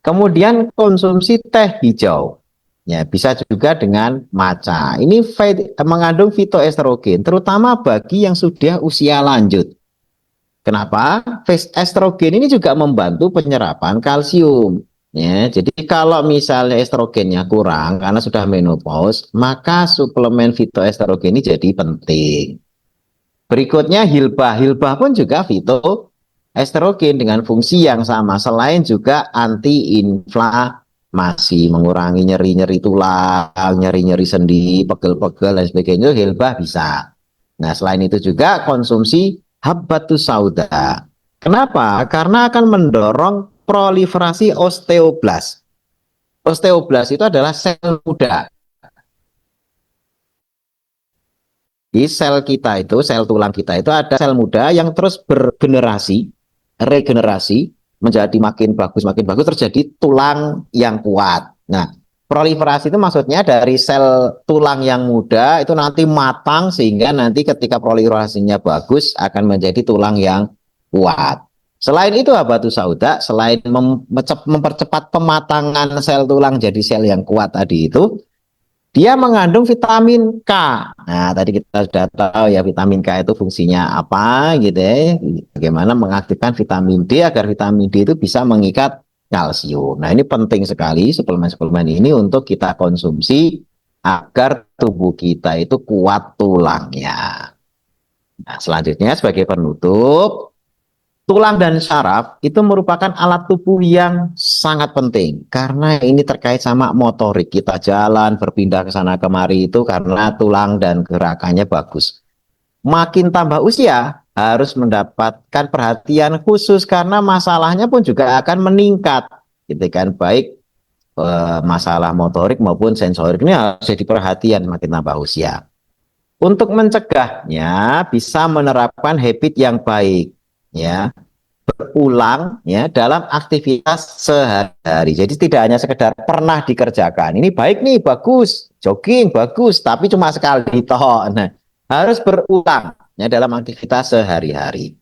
Kemudian konsumsi teh hijau. Ya, bisa juga dengan matcha. Ini mengandung fitoestrogen, terutama bagi yang sudah usia lanjut. Kenapa? Estrogen ini juga membantu penyerapan kalsium. Ya, jadi kalau misalnya estrogennya kurang karena sudah menopause, maka suplemen fitoestrogen ini jadi penting. Berikutnya hilbah. Hilbah pun juga fitoestrogen dengan fungsi yang sama. Selain juga anti-inflamasi, mengurangi nyeri-nyeri tulang, nyeri-nyeri sendi, pegel-pegel dan sebagainya, hilbah bisa. Nah, selain itu juga konsumsi habbatus sauda. Kenapa? Karena akan mendorong proliferasi osteoblas. Osteoblas itu adalah sel muda. Di sel kita itu, sel tulang kita itu ada sel muda yang terus bergenerasi, regenerasi, menjadi makin bagus, terjadi tulang yang kuat. Nah, proliferasi itu maksudnya dari sel tulang yang muda itu nanti matang sehingga nanti ketika proliferasinya bagus akan menjadi tulang yang kuat. Selain itu habatus sauda, selain mempercepat pematangan sel tulang jadi sel yang kuat tadi itu, dia mengandung vitamin K. Nah, tadi kita sudah tahu ya vitamin K itu fungsinya apa gitu ya. Bagaimana mengaktifkan vitamin D agar vitamin D itu bisa mengikat kalsium. Nah, ini penting sekali suplemen-suplemen ini untuk kita konsumsi agar tubuh kita itu kuat tulangnya. Nah, selanjutnya sebagai penutup, tulang dan saraf itu merupakan alat tubuh yang sangat penting karena ini terkait sama motorik. Kita jalan, berpindah ke sana kemari itu karena tulang dan gerakannya bagus. Makin tambah usia, harus mendapatkan perhatian khusus karena masalahnya pun juga akan meningkat. Gitu kan, baik masalah motorik maupun sensorik ini harus jadi perhatian makin tambah usia. Untuk mencegahnya bisa menerapkan habit yang baik ya, berulang ya dalam aktivitas sehari-hari. Jadi tidak hanya sekedar pernah dikerjakan. Ini baik nih, bagus, jogging bagus, tapi cuma sekali toh. Nah, harus berulang ya dalam aktivitas sehari-hari.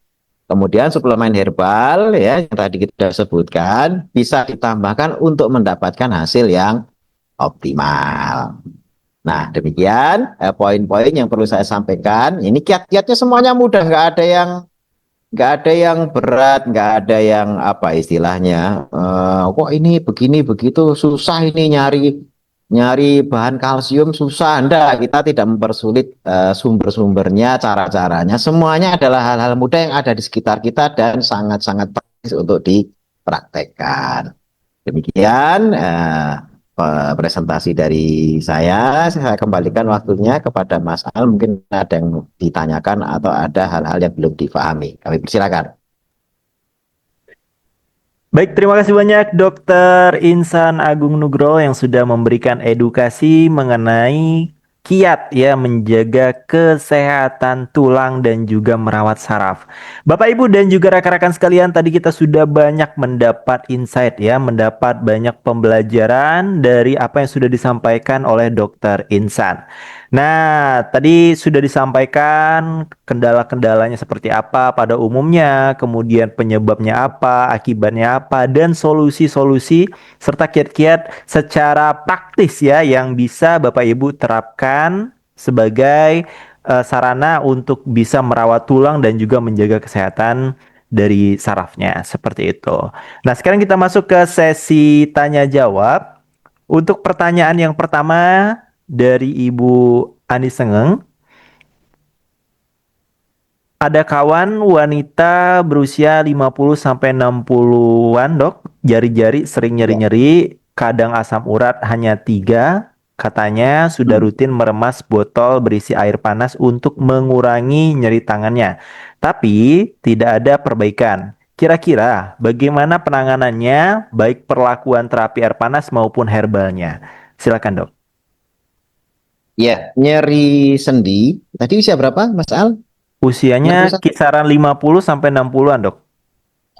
Kemudian suplemen herbal ya yang tadi kita sebutkan bisa ditambahkan untuk mendapatkan hasil yang optimal. Nah, demikian poin-poin yang perlu saya sampaikan. Ini kiat-kiatnya semuanya mudah, nggak ada yang berat, nggak ada yang apa istilahnya. Kok ini begini begitu susah ini nyari nyari bahan kalsium susah. Enggak, kita tidak mempersulit sumber-sumbernya, cara-caranya. Semuanya adalah hal-hal mudah yang ada di sekitar kita dan sangat-sangat praktis untuk dipraktekkan. Demikian presentasi dari saya kembalikan waktunya kepada Mas Al, mungkin ada yang ditanyakan atau ada hal-hal yang belum difahami. Kami persilakan.
Baik, terima kasih banyak Dokter Insan Agung Nugroho yang sudah memberikan edukasi mengenai kiat ya menjaga kesehatan tulang dan juga merawat saraf. Bapak Ibu dan juga rekan-rekan sekalian, tadi kita sudah banyak mendapat insight ya, mendapat banyak pembelajaran dari apa yang sudah disampaikan oleh Dokter Insan. Nah, tadi sudah disampaikan kendala-kendalanya seperti apa pada umumnya, kemudian penyebabnya apa, akibatnya apa, dan solusi-solusi serta kiat-kiat secara praktis ya yang bisa Bapak Ibu terapkan sebagai sarana untuk bisa merawat tulang dan juga menjaga kesehatan dari sarafnya seperti itu. Nah, sekarang kita masuk ke sesi tanya jawab. Untuk pertanyaan yang pertama dari Ibu Ani Sengeng, ada kawan wanita berusia 50 sampai 60-an, Dok. Jari-jari sering
Ya.
nyeri-nyeri. kadang asam urat hanya 3. Katanya sudah
Hmm.
rutin meremas botol berisi air panas untuk mengurangi nyeri tangannya. Tapi tidak ada perbaikan. Kira-kira bagaimana penanganannya, baik perlakuan terapi air panas maupun herbalnya? Silakan, Dok.
Ya, nyeri sendi. Tadi usia berapa, Mas Al?
Usianya
61?
kisaran 50 sampai 60-an, Dok.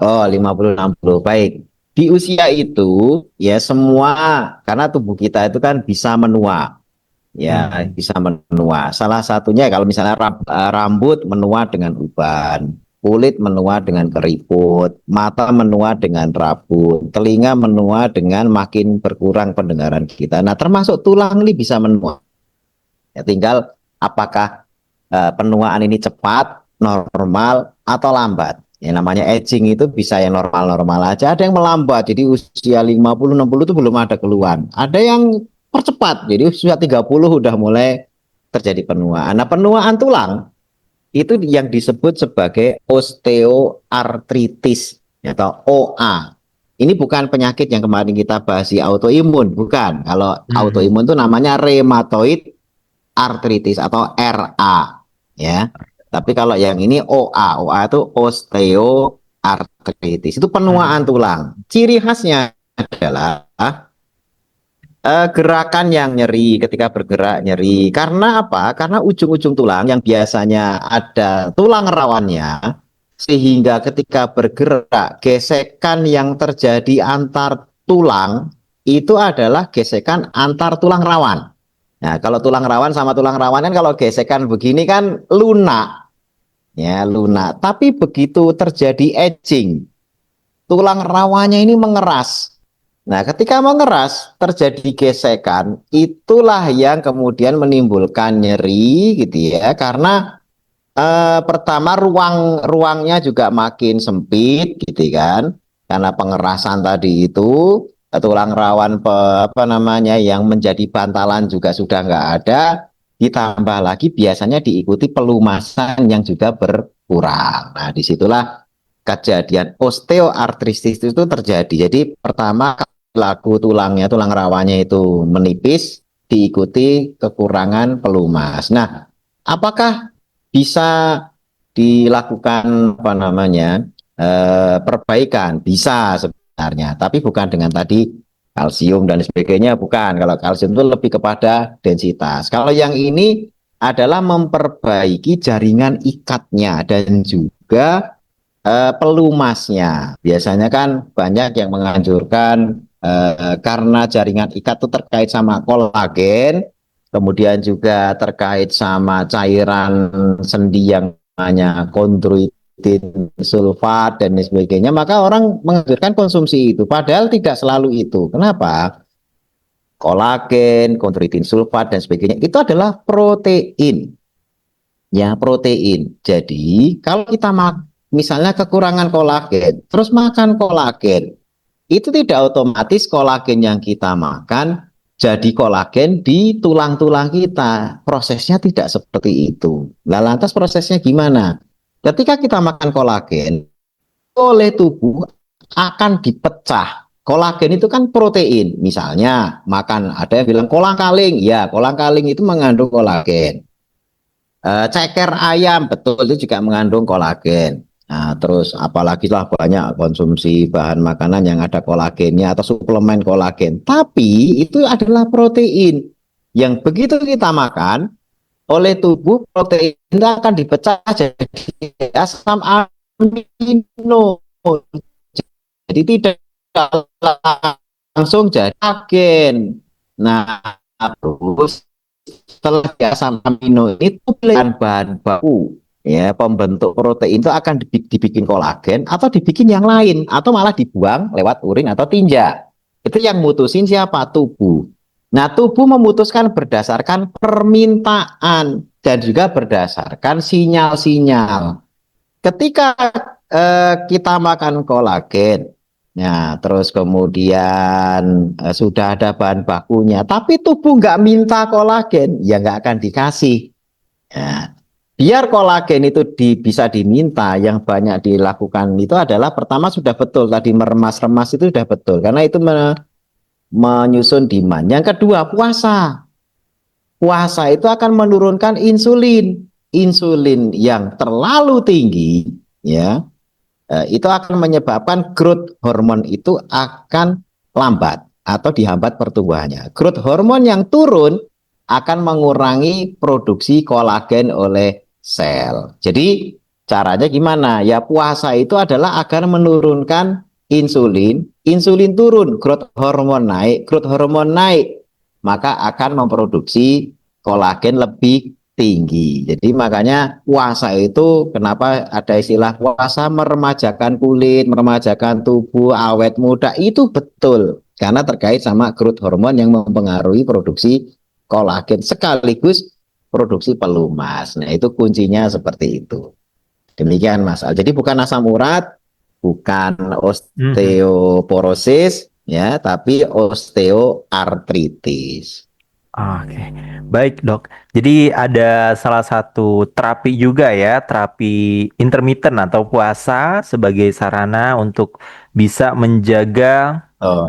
Oh, 50 60. Baik. Di usia itu ya semua karena tubuh kita itu kan bisa menua. Ya,
Hmm.
bisa menua. Salah satunya kalau misalnya rambut menua dengan uban, kulit menua dengan keriput, mata menua dengan rabun, telinga menua dengan makin berkurang pendengaran kita. Nah, termasuk tulang ini bisa menua. Ya, tinggal apakah penuaan ini cepat, normal, atau lambat. Ya, namanya aging itu bisa yang normal-normal aja, ada yang melambat. Jadi usia 50 60 itu belum ada keluhan. Ada yang percepat. Jadi usia 30 udah mulai terjadi penuaan. Nah, penuaan tulang itu yang disebut sebagai osteoartritis atau OA. Ini bukan penyakit yang kemarin kita bahas di autoimun, bukan. Kalau
Mhm.
autoimun itu namanya rheumatoid artritis atau RA, ya. Tapi kalau yang ini OA itu osteoartritis. Itu penuaan
Hmm.
tulang. Ciri khasnya adalah gerakan yang nyeri ketika bergerak nyeri. Karena apa? Karena ujung-ujung tulang yang biasanya ada tulang rawannya, sehingga ketika bergerak gesekan yang terjadi antar tulang itu adalah gesekan antar tulang rawan. Nah, kalau tulang rawan sama tulang rawan kan kalau gesekan begini kan lunak, ya lunak. Tapi begitu terjadi edging, tulang rawannya ini mengeras. Nah, ketika mengeras terjadi gesekan, itulah yang kemudian menimbulkan nyeri gitu ya. Karena pertama ruangnya juga makin sempit gitu kan. Karena pengerasan tadi itu tulang rawan apa namanya yang menjadi bantalan juga sudah nggak ada. Ditambah lagi biasanya diikuti pelumasan yang juga berkurang. Nah, disitulah kejadian osteoartritis itu terjadi. Jadi pertama laku tulangnya, tulang rawannya itu menipis, diikuti kekurangan pelumas. Nah, apakah bisa dilakukan apa namanya perbaikan? Bisa sebenarnya, tapi bukan dengan tadi kalsium dan sebagainya, bukan. Kalau kalsium itu lebih kepada densitas. Kalau yang ini adalah memperbaiki jaringan ikatnya dan juga pelumasnya. Biasanya kan banyak yang menganjurkan karena jaringan ikat itu terkait sama kolagen, kemudian juga terkait sama cairan sendi yang namanya kondroitin sulfat dan sebagainya, maka orang menganjurkan konsumsi itu. Padahal tidak selalu itu. Kenapa? Kolagen, kondroitin sulfat dan sebagainya itu adalah protein, ya protein. Jadi kalau kita misalnya kekurangan kolagen, terus makan kolagen, itu tidak otomatis kolagen yang kita makan jadi kolagen di tulang-tulang kita. Prosesnya tidak seperti itu. Nah, lantas prosesnya gimana? Ketika kita makan kolagen, oleh tubuh akan dipecah. Kolagen itu kan protein. Misalnya makan, ada yang bilang kolang kaling. Ya, kolang kaling itu mengandung kolagen. Ceker ayam betul itu juga mengandung kolagen. Nah, terus apalagi lah banyak konsumsi bahan makanan yang ada kolagennya atau suplemen kolagen. Tapi itu adalah protein yang begitu kita makan oleh tubuh protein itu akan dipecah jadi asam amino. Jadi tidak langsung jadi agen. Nah, terus setelah asam amino ini bahan baku ya pembentuk protein itu akan dibikin kolagen atau dibikin yang lain atau malah dibuang lewat urin atau tinja. Itu yang mutusin siapa? Tubuh. Nah, tubuh memutuskan berdasarkan permintaan dan juga berdasarkan sinyal-sinyal. Ketika kita makan kolagen, nah, terus kemudian sudah ada bahan bakunya, tapi tubuh nggak minta kolagen, ya nggak akan dikasih. Ya. Biar kolagen itu bisa diminta, yang banyak dilakukan itu adalah pertama sudah betul tadi meremas-remas itu sudah betul, karena itu menyusun demand. Yang kedua, puasa. Puasa itu akan menurunkan insulin. Insulin yang terlalu tinggi, ya, itu akan menyebabkan growth hormon itu akan lambat atau dihambat pertumbuhannya. Growth hormon yang turun akan mengurangi produksi kolagen oleh sel. Jadi caranya gimana? Ya puasa itu adalah agar menurunkan insulin, insulin turun, growth hormon naik, growth hormon naik, maka akan memproduksi kolagen lebih tinggi. Jadi makanya puasa itu kenapa ada istilah puasa meremajakan kulit, meremajakan tubuh, awet muda, itu betul. Karena terkait sama growth hormon yang mempengaruhi produksi kolagen sekaligus produksi pelumas. Nah, itu kuncinya seperti itu. Demikian Mas Al. Jadi bukan asam urat, bukan
Mhm.
osteoporosis ya, tapi osteoartritis.
Oke, baik dok. Jadi ada salah satu terapi juga ya, terapi intermittent atau puasa sebagai sarana untuk bisa menjaga
Oh.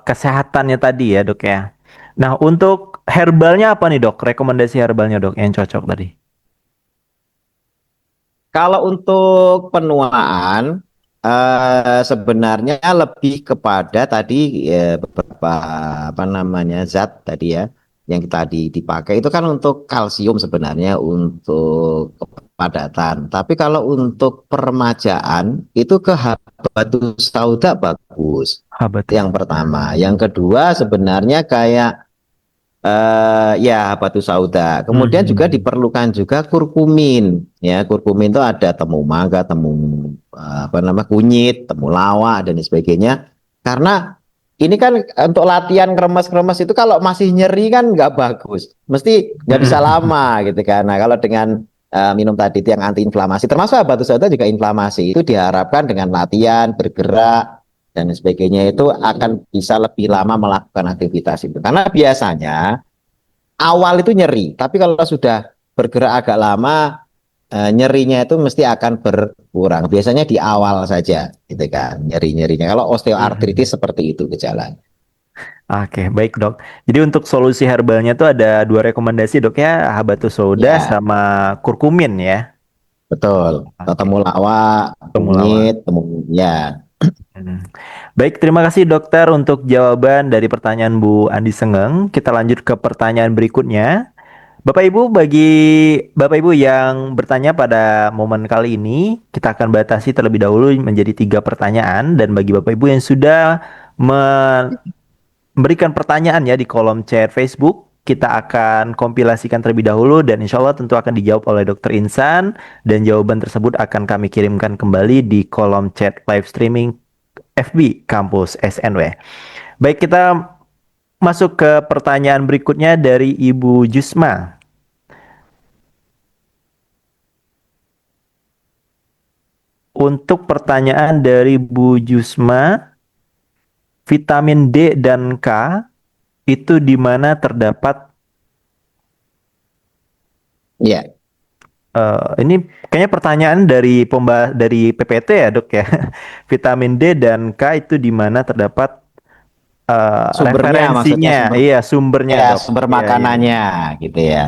kesehatannya tadi ya dok ya. Nah untuk herbalnya apa nih dok? Rekomendasi herbalnya dok yang cocok tadi?
Kalau untuk penuaan, sebenarnya lebih kepada tadi beberapa apa namanya zat tadi ya yang tadi dipakai itu kan untuk kalsium sebenarnya untuk kepadatan. Tapi kalau untuk permajaan itu ke habatus sauda bagus.
Habatus.
Yang pertama, yang kedua sebenarnya kayak ya batu sauda. Kemudian juga
Mhm.
diperlukan juga kurkumin. Ya, kurkumin itu ada temulawak, apa nama kunyit, temulawak dan sebagainya. Karena ini kan untuk latihan kremes-kremes itu kalau masih nyeri kan nggak bagus. Mesti nggak bisa lama gitu kan. Nah, kalau dengan minum tadi itu yang antiinflamasi, termasuk batu sauda juga inflamasi. Itu diharapkan dengan latihan, bergerak, dan sebagainya itu akan bisa lebih lama melakukan aktivitas itu. Karena biasanya awal itu nyeri, tapi kalau sudah bergerak agak lama, nyerinya itu mesti akan berkurang. Biasanya di awal saja, gitu kan, nyeri-nyerinya. Kalau
Mhm.
osteoartritis seperti itu gejala.
Oke, baik dok. Jadi untuk solusi herbalnya tuh ada dua rekomendasi dok ya, habatus sauda
Ya,
sama kurkumin ya.
betul.
Oke,
Temulawak,
temulawak.
kunyit, ya.
Hmm. Baik, terima kasih dokter untuk jawaban dari pertanyaan Bu Andi Sengeng. Kita lanjut ke pertanyaan berikutnya. Bapak Ibu, bagi Bapak Ibu yang bertanya pada momen kali ini, kita akan batasi terlebih dahulu menjadi tiga pertanyaan. Dan bagi Bapak Ibu yang sudah memberikan pertanyaan ya di kolom chat Facebook, kita akan kompilasikan terlebih dahulu dan insya Allah tentu akan dijawab oleh Dokter Insan dan jawaban tersebut akan kami kirimkan kembali di kolom chat live streaming FB Kampus SNW. Baik, kita masuk ke pertanyaan berikutnya dari Ibu Jusma. Untuk pertanyaan dari Bu Jusma, vitamin D dan K itu di mana terdapat
Ya,
ini kayaknya pertanyaan dari dari PPT ya, Dok ya. Vitamin D dan K itu di mana terdapat
sumbernya maksudnya
referensinya?
sumber
Iya, sumbernya,
ya
Dok.
sumber
Iya, iya, iya.
makanannya gitu ya.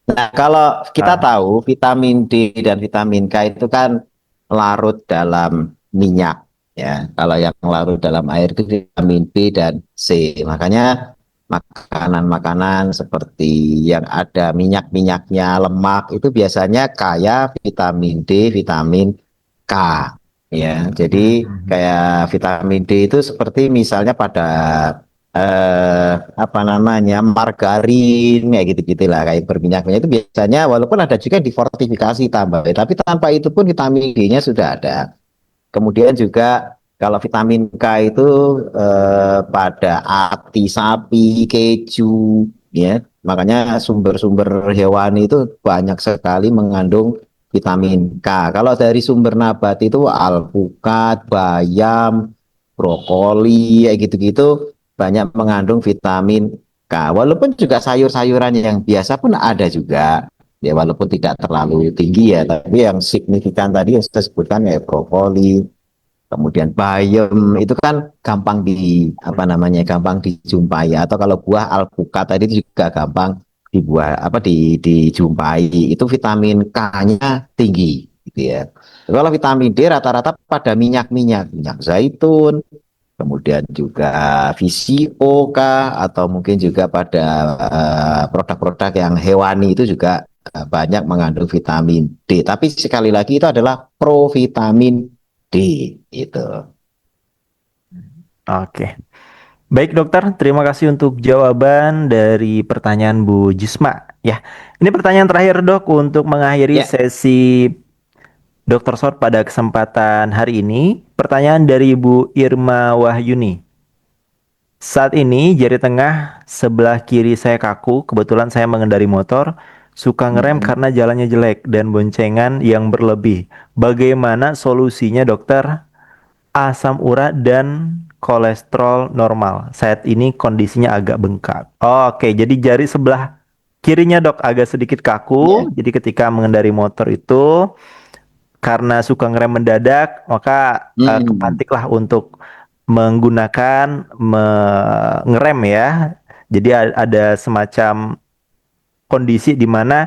Nah, kalau kita
Ah,
tahu vitamin D dan vitamin K itu kan larut dalam minyak ya. Kalau yang larut dalam air itu vitamin B dan C. Makanya makanan-makanan seperti yang ada minyak-minyaknya, lemak itu biasanya kaya vitamin D, vitamin K ya. Jadi
mhm.
kayak vitamin D itu seperti misalnya pada apa namanya margarin kayak gitu-gitulah kayak berminyak-minyak itu biasanya walaupun ada juga yang difortifikasi tambah tapi tanpa itu pun vitamin D-nya sudah ada. Kemudian juga kalau vitamin K itu pada ati sapi, keju ya. Makanya sumber-sumber hewani itu banyak sekali mengandung vitamin K. Kalau dari sumber nabati itu alpukat, bayam, brokoli kayak gitu-gitu banyak mengandung vitamin K. Walaupun juga sayur-sayuran yang biasa pun ada juga. Ya walaupun tidak terlalu tinggi ya, tapi yang signifikan tadi yang saya sebutkan ya brokoli, kemudian bayam itu kan gampang gampang dijumpai, atau kalau buah alpukat tadi itu juga gampang dijumpai. Itu vitamin K-nya tinggi gitu ya. Kalau vitamin D rata-rata pada minyak zaitun, kemudian juga VCO kah, atau mungkin juga pada produk-produk yang hewani itu juga banyak mengandung vitamin D. Tapi sekali lagi itu adalah provitamin D itu.
Oke. Baik dokter, terima kasih untuk jawaban dari pertanyaan Bu Jisma. Ya, ini pertanyaan terakhir dok untuk mengakhiri
Ya,
sesi Dokter Sort pada kesempatan hari ini. Pertanyaan dari Bu Irma Wahyuni. Saat ini jari tengah sebelah kiri saya kaku, kebetulan saya mengendari motor, suka ngerem
mm,
karena jalannya jelek dan boncengan yang berlebih. Bagaimana solusinya dokter? Asam urat dan kolesterol normal. Saat ini kondisinya agak bengkak. Oke, jadi jari sebelah kirinya dok agak sedikit
ya,
kaku. Jadi ketika mengendari motor itu karena suka ngerem mendadak, maka
mm,
kepantiklah untuk menggunakan ngerem ya. Jadi ada semacam kondisi di mana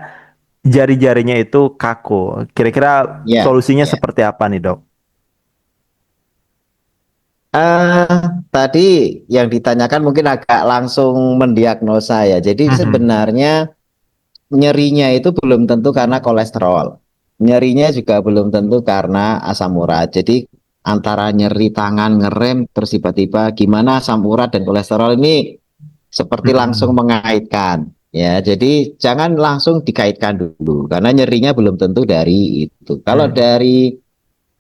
jari-jarinya itu kaku. Kira-kira
ya,
solusinya
ya.
seperti apa nih dok?
Tadi yang ditanyakan mungkin agak langsung mendiagnosa ya. Jadi
Mhm.
sebenarnya nyerinya itu belum tentu karena kolesterol. Nyerinya juga belum tentu karena asam urat. Jadi antara nyeri tangan ngerem terus tiba-tiba gimana asam urat dan kolesterol ini seperti langsung
Mhm.
mengaitkan. Ya, jadi jangan langsung dikaitkan dulu karena nyerinya belum tentu dari itu. Kalau
Mhm.
dari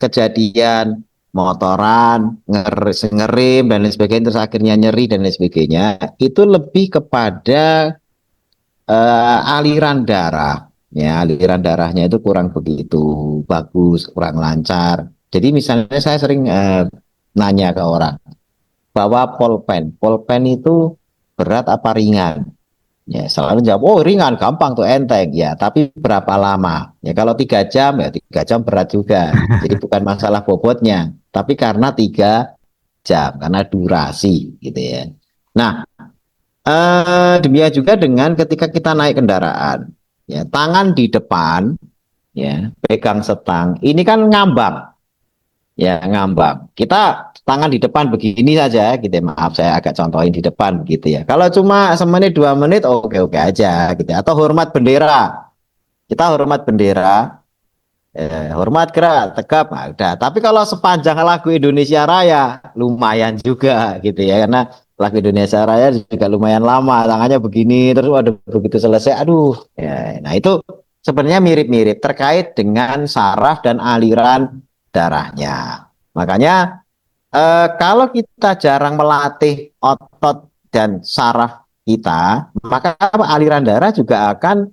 kejadian motoran, ngerim dan lain sebagainya, terus akhirnya nyeri dan lain sebagainya, itu lebih kepada aliran darah. Ya, aliran darahnya itu kurang begitu bagus, kurang lancar. Jadi misalnya saya sering nanya ke orang, bahwa polpen itu berat apa ringan? Ya, selalu jawab, oh ringan, gampang tuh enteng. Ya, tapi berapa lama? Ya, kalau 3 jam, ya 3 jam berat juga. Jadi bukan masalah bobotnya, tapi karena 3 jam, karena durasi gitu ya. Nah, demikian juga dengan ketika kita naik kendaraan, ya tangan di depan, ya pegang setang, ini kan ngambang, ya ngambang. Kita tangan di depan begini saja, gitu ya. Maaf saya agak contohin di depan, gitu ya. Kalau cuma semenit 2 menit, oke oke aja, gitu ya. Atau hormat bendera, kita hormat bendera, hormat gerak tegap, nah, udah. Tapi kalau sepanjang lagu Indonesia Raya, lumayan juga, gitu ya. Karena lagu Indonesia Raya juga lumayan lama, tangannya begini, terus waduh begitu selesai, aduh. Ya, nah itu sebenarnya mirip-mirip terkait dengan saraf dan aliran darahnya. Makanya kalau kita jarang melatih otot dan saraf kita, maka aliran darah juga akan,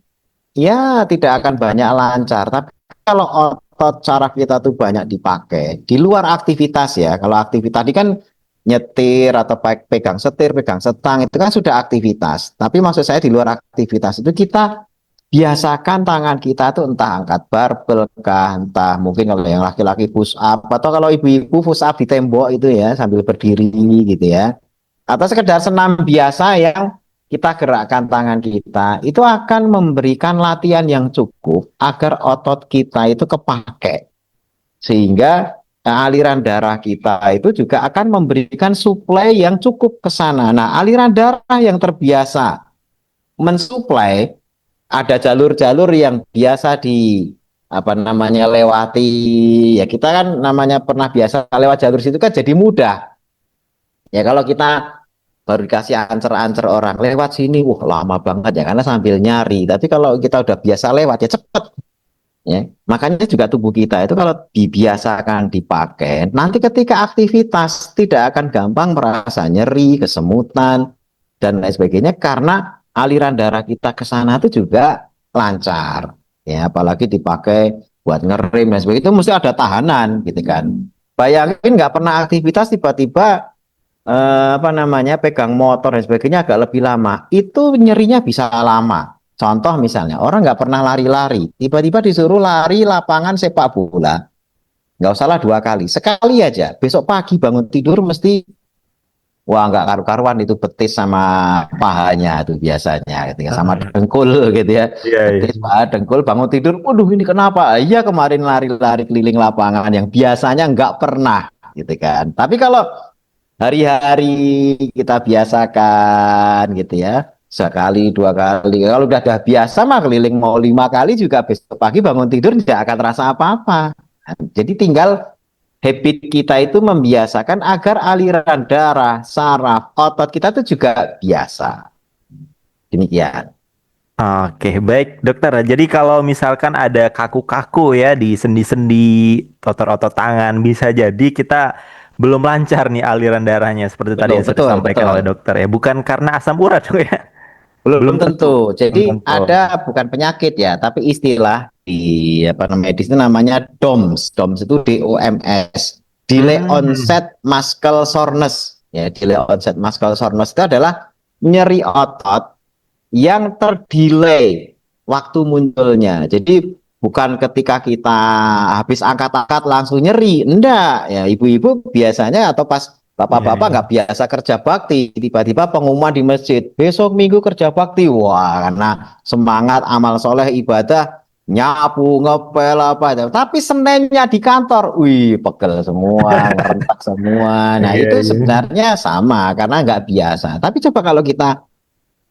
ya tidak akan banyak lancar. Tapi kalau otot saraf kita tuh banyak dipakai di luar aktivitas ya. Kalau aktivitas tadi kan nyetir atau pegang setir, pegang setang itu kan sudah aktivitas. Tapi maksud saya di luar aktivitas itu kita biasakan tangan kita tuh entah angkat barbel kah, entah mungkin kalau yang laki-laki push up, atau kalau ibu-ibu push up di tembok itu ya sambil berdiri gitu ya, atau sekedar senam biasa yang kita gerakkan tangan kita, itu akan memberikan latihan yang cukup agar otot kita itu kepake, sehingga aliran darah kita itu juga akan memberikan suplai yang cukup ke sana. Nah, aliran darah yang terbiasa mensuplai, ada jalur-jalur yang biasa di lewati, ya kita kan namanya pernah biasa lewat jalur situ kan jadi mudah. Ya kalau kita baru dikasih ancer-ancer orang lewat sini, wah lama banget ya karena sambil nyari. Tapi kalau kita udah biasa lewat ya cepet ya. Makanya juga tubuh kita itu kalau dibiasakan dipakai, nanti ketika aktivitas tidak akan gampang merasa nyeri, kesemutan dan lain sebagainya karena aliran darah kita ke sana itu juga lancar. Ya, apalagi dipakai buat ngerem dan sebagainya itu mesti ada tahanan gitu kan. Bayangin nggak pernah aktivitas tiba-tiba pegang motor dan sebagainya agak lebih lama, itu nyerinya bisa lama. Contoh misalnya orang nggak pernah lari-lari, tiba-tiba disuruh lari lapangan sepak bola, Nggak usahlah 2 kali, sekali aja. Besok pagi bangun tidur mesti, wah nggak karu-karuan itu betis sama pahanya itu biasanya, gitu ya, sama
Ah,
dengkul gitu ya.
iya, iya.
Betis, paha, dengkul, bangun tidur, waduh ini kenapa? Iya kemarin lari-lari keliling lapangan yang biasanya nggak pernah, gitu kan. Tapi kalau hari-hari kita biasakan gitu ya, sekali 2 kali, kalau udah biasa mah keliling mau 5 kali juga besok pagi bangun tidur tidak akan terasa apa-apa. Jadi tinggal habit kita itu membiasakan agar aliran darah, saraf, otot kita itu juga biasa. Demikian.
Oke, baik dokter. Jadi kalau misalkan ada kaku-kaku ya di sendi-sendi, otot-otot tangan, bisa jadi kita belum lancar nih aliran darahnya seperti tadi
Betul,
yang sudah
betul,
disampaikan
betul.
oleh dokter ya. Bukan karena asam urat dong ya.
Belum
Belum tentu.
tentu.
Belum
Jadi
tentu.
ada bukan penyakit ya, tapi istilah di apa namanya medis itu namanya DOMS. DOMS itu DOMS. Delay
Hmm.
onset muscle soreness. Ya, delay onset muscle soreness itu adalah nyeri otot yang terdelay waktu munculnya. Jadi bukan ketika kita habis angkat-angkat langsung nyeri, enggak. Ya, ibu-ibu biasanya atau pas
Iya,
bapak-bapak
iya.
nggak biasa kerja bakti, tiba-tiba pengumuman di masjid, besok minggu kerja bakti. Wah, karena semangat amal soleh ibadah, nyapu, ngepel apa itu. Tapi Seninnya di kantor, wih, pegel semua, ngerentak semua. Nah,
Iya,
itu
iya.
sebenarnya sama karena nggak biasa. Tapi coba kalau kita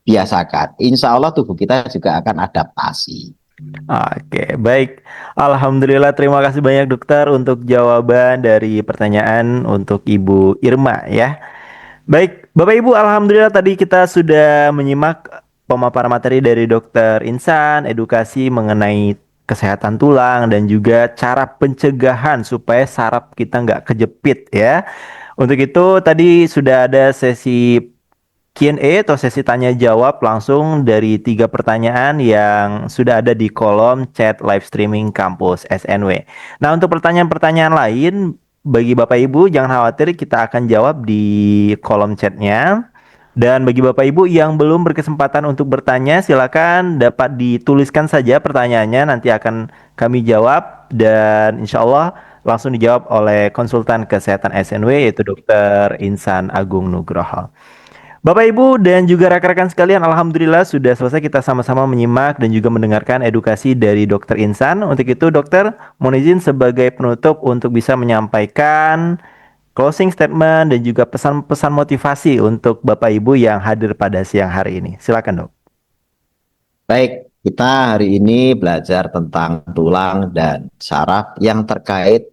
biasakan, insya Allah tubuh kita juga akan adaptasi.
Oke, baik. Alhamdulillah, terima kasih banyak dokter untuk jawaban dari pertanyaan untuk Ibu Irma ya. Baik, Bapak Ibu, alhamdulillah tadi kita sudah menyimak pemaparan materi dari Dokter Insan, edukasi mengenai kesehatan tulang dan juga cara pencegahan supaya saraf kita nggak kejepit ya. Untuk itu tadi sudah ada sesi Q&A atau sesi tanya jawab langsung dari 3 pertanyaan yang sudah ada di kolom chat live streaming kampus SNW. Nah, untuk pertanyaan-pertanyaan lain bagi Bapak Ibu jangan khawatir, kita akan jawab di kolom chatnya. Dan bagi Bapak Ibu yang belum berkesempatan untuk bertanya, silakan dapat dituliskan saja pertanyaannya, nanti akan kami jawab dan insya Allah langsung dijawab oleh konsultan kesehatan SNW yaitu Dr. Insan Agung Nugroho. Bapak Ibu dan juga rekan-rekan sekalian, alhamdulillah sudah selesai kita sama-sama menyimak dan juga mendengarkan edukasi dari Dokter Insan. Untuk itu dokter mohon izin sebagai penutup untuk bisa menyampaikan closing statement dan juga pesan-pesan motivasi untuk Bapak Ibu yang hadir pada siang hari ini. Silakan, Dok.
Baik, kita hari ini belajar tentang tulang dan saraf yang terkait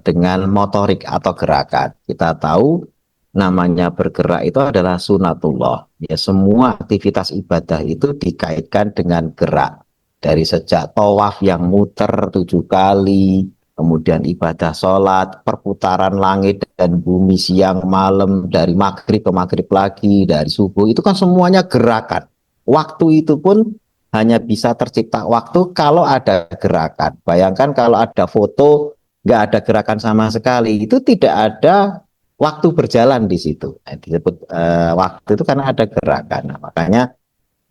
dengan motorik atau gerakan. Kita tahu namanya bergerak itu adalah sunatullah. Ya, semua aktivitas ibadah itu dikaitkan dengan gerak. Dari sejak tawaf yang muter 7 kali, kemudian ibadah sholat, perputaran langit dan bumi siang malam, dari maghrib ke maghrib lagi, dari subuh, itu kan semuanya gerakan. Waktu itu pun hanya bisa tercipta waktu kalau ada gerakan. Bayangkan kalau ada foto, nggak ada gerakan sama sekali, itu tidak ada waktu berjalan di situ. Nah, disebut waktu itu karena ada gerakan. Nah, makanya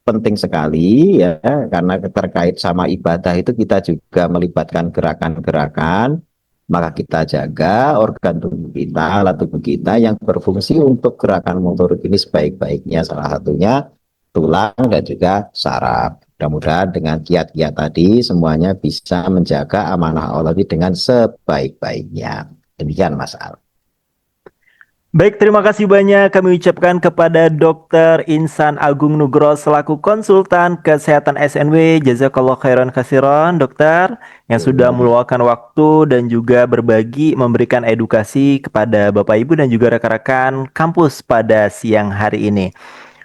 penting sekali ya, karena terkait sama ibadah itu kita juga melibatkan gerakan-gerakan, maka kita jaga organ tubuh kita, alat tubuh kita yang berfungsi untuk gerakan motorik ini sebaik-baiknya, salah satunya tulang dan juga saraf. Mudah-mudahan dengan kiat-kiat tadi semuanya bisa menjaga amanah Allah ini dengan sebaik-baiknya. Demikian Mas Al.
Baik, terima kasih banyak kami ucapkan kepada Dr. Insan Agung Nugroho selaku konsultan kesehatan SNW. Jazakallah khairan kasiron, dokter, yang sudah meluangkan waktu dan juga berbagi memberikan edukasi kepada Bapak Ibu dan juga rekan-rekan kampus pada siang hari ini.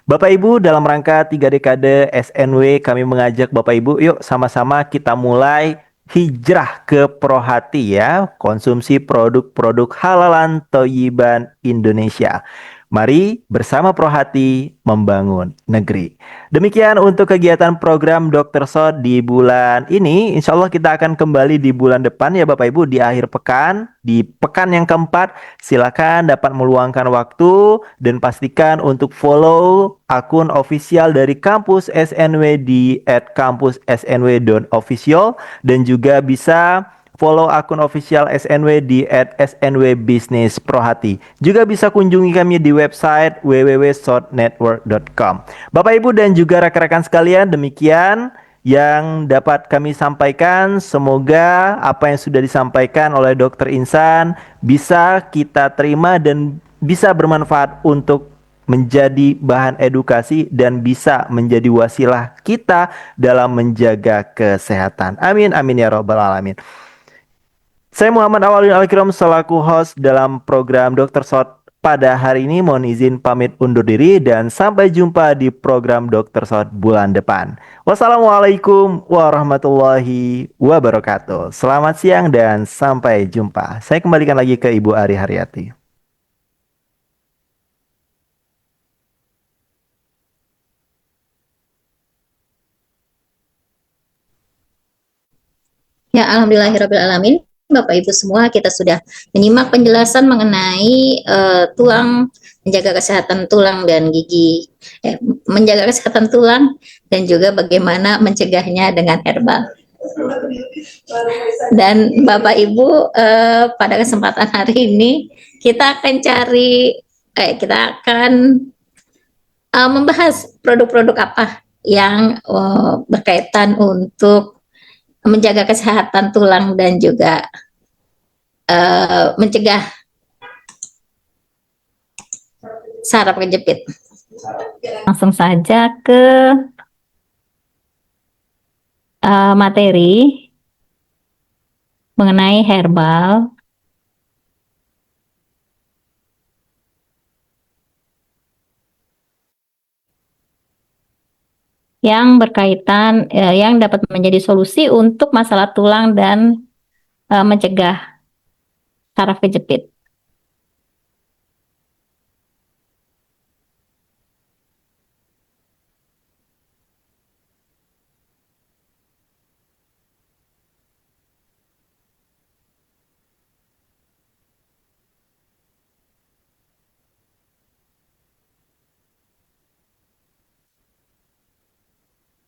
Bapak Ibu, dalam rangka 3 dekade SNW, kami mengajak Bapak Ibu, yuk sama-sama kita mulai hijrah ke Prohati ya, konsumsi produk-produk halalan Toyiban Indonesia. Mari bersama Prohati membangun negeri. Demikian untuk kegiatan program Dr. Sod di bulan ini. Insya Allah kita akan kembali di bulan depan ya Bapak Ibu, di akhir pekan, di pekan yang keempat. Silakan dapat meluangkan waktu dan pastikan untuk follow akun official dari kampus SNW di @kampussnw.official dan juga bisa follow akun official SNW di @snwbusinessprohati. Juga bisa kunjungi kami di website www.shortnetwork.com. Bapak Ibu dan juga rekan-rekan sekalian, demikian yang dapat kami sampaikan. Semoga apa yang sudah disampaikan oleh Dr. Insan bisa kita terima dan bisa bermanfaat untuk menjadi bahan edukasi dan bisa menjadi wasilah kita dalam menjaga kesehatan. Amin amin ya robbal alamin. Saya Muhammad Awaludin Alkiram selaku host dalam program Dr. Sot pada hari ini. Mohon izin pamit undur diri dan sampai jumpa di program Dr. Sot bulan depan. Wassalamualaikum warahmatullahi wabarakatuh. Selamat siang dan sampai jumpa. Saya kembalikan lagi ke Ibu Ari Haryati.
Ya, alhamdulillahirrabbilalamin. Bapak Ibu semua, kita sudah menyimak penjelasan mengenai tulang, menjaga kesehatan tulang dan gigi, menjaga kesehatan tulang dan juga bagaimana mencegahnya dengan herbal. Dan Bapak Ibu, pada kesempatan hari ini kita akan membahas produk-produk apa yang berkaitan untuk menjaga kesehatan tulang dan juga mencegah saraf kejepit.
Langsung saja ke materi mengenai herbal. Yang berkaitan, yang dapat menjadi solusi untuk masalah tulang dan mencegah saraf kejepit.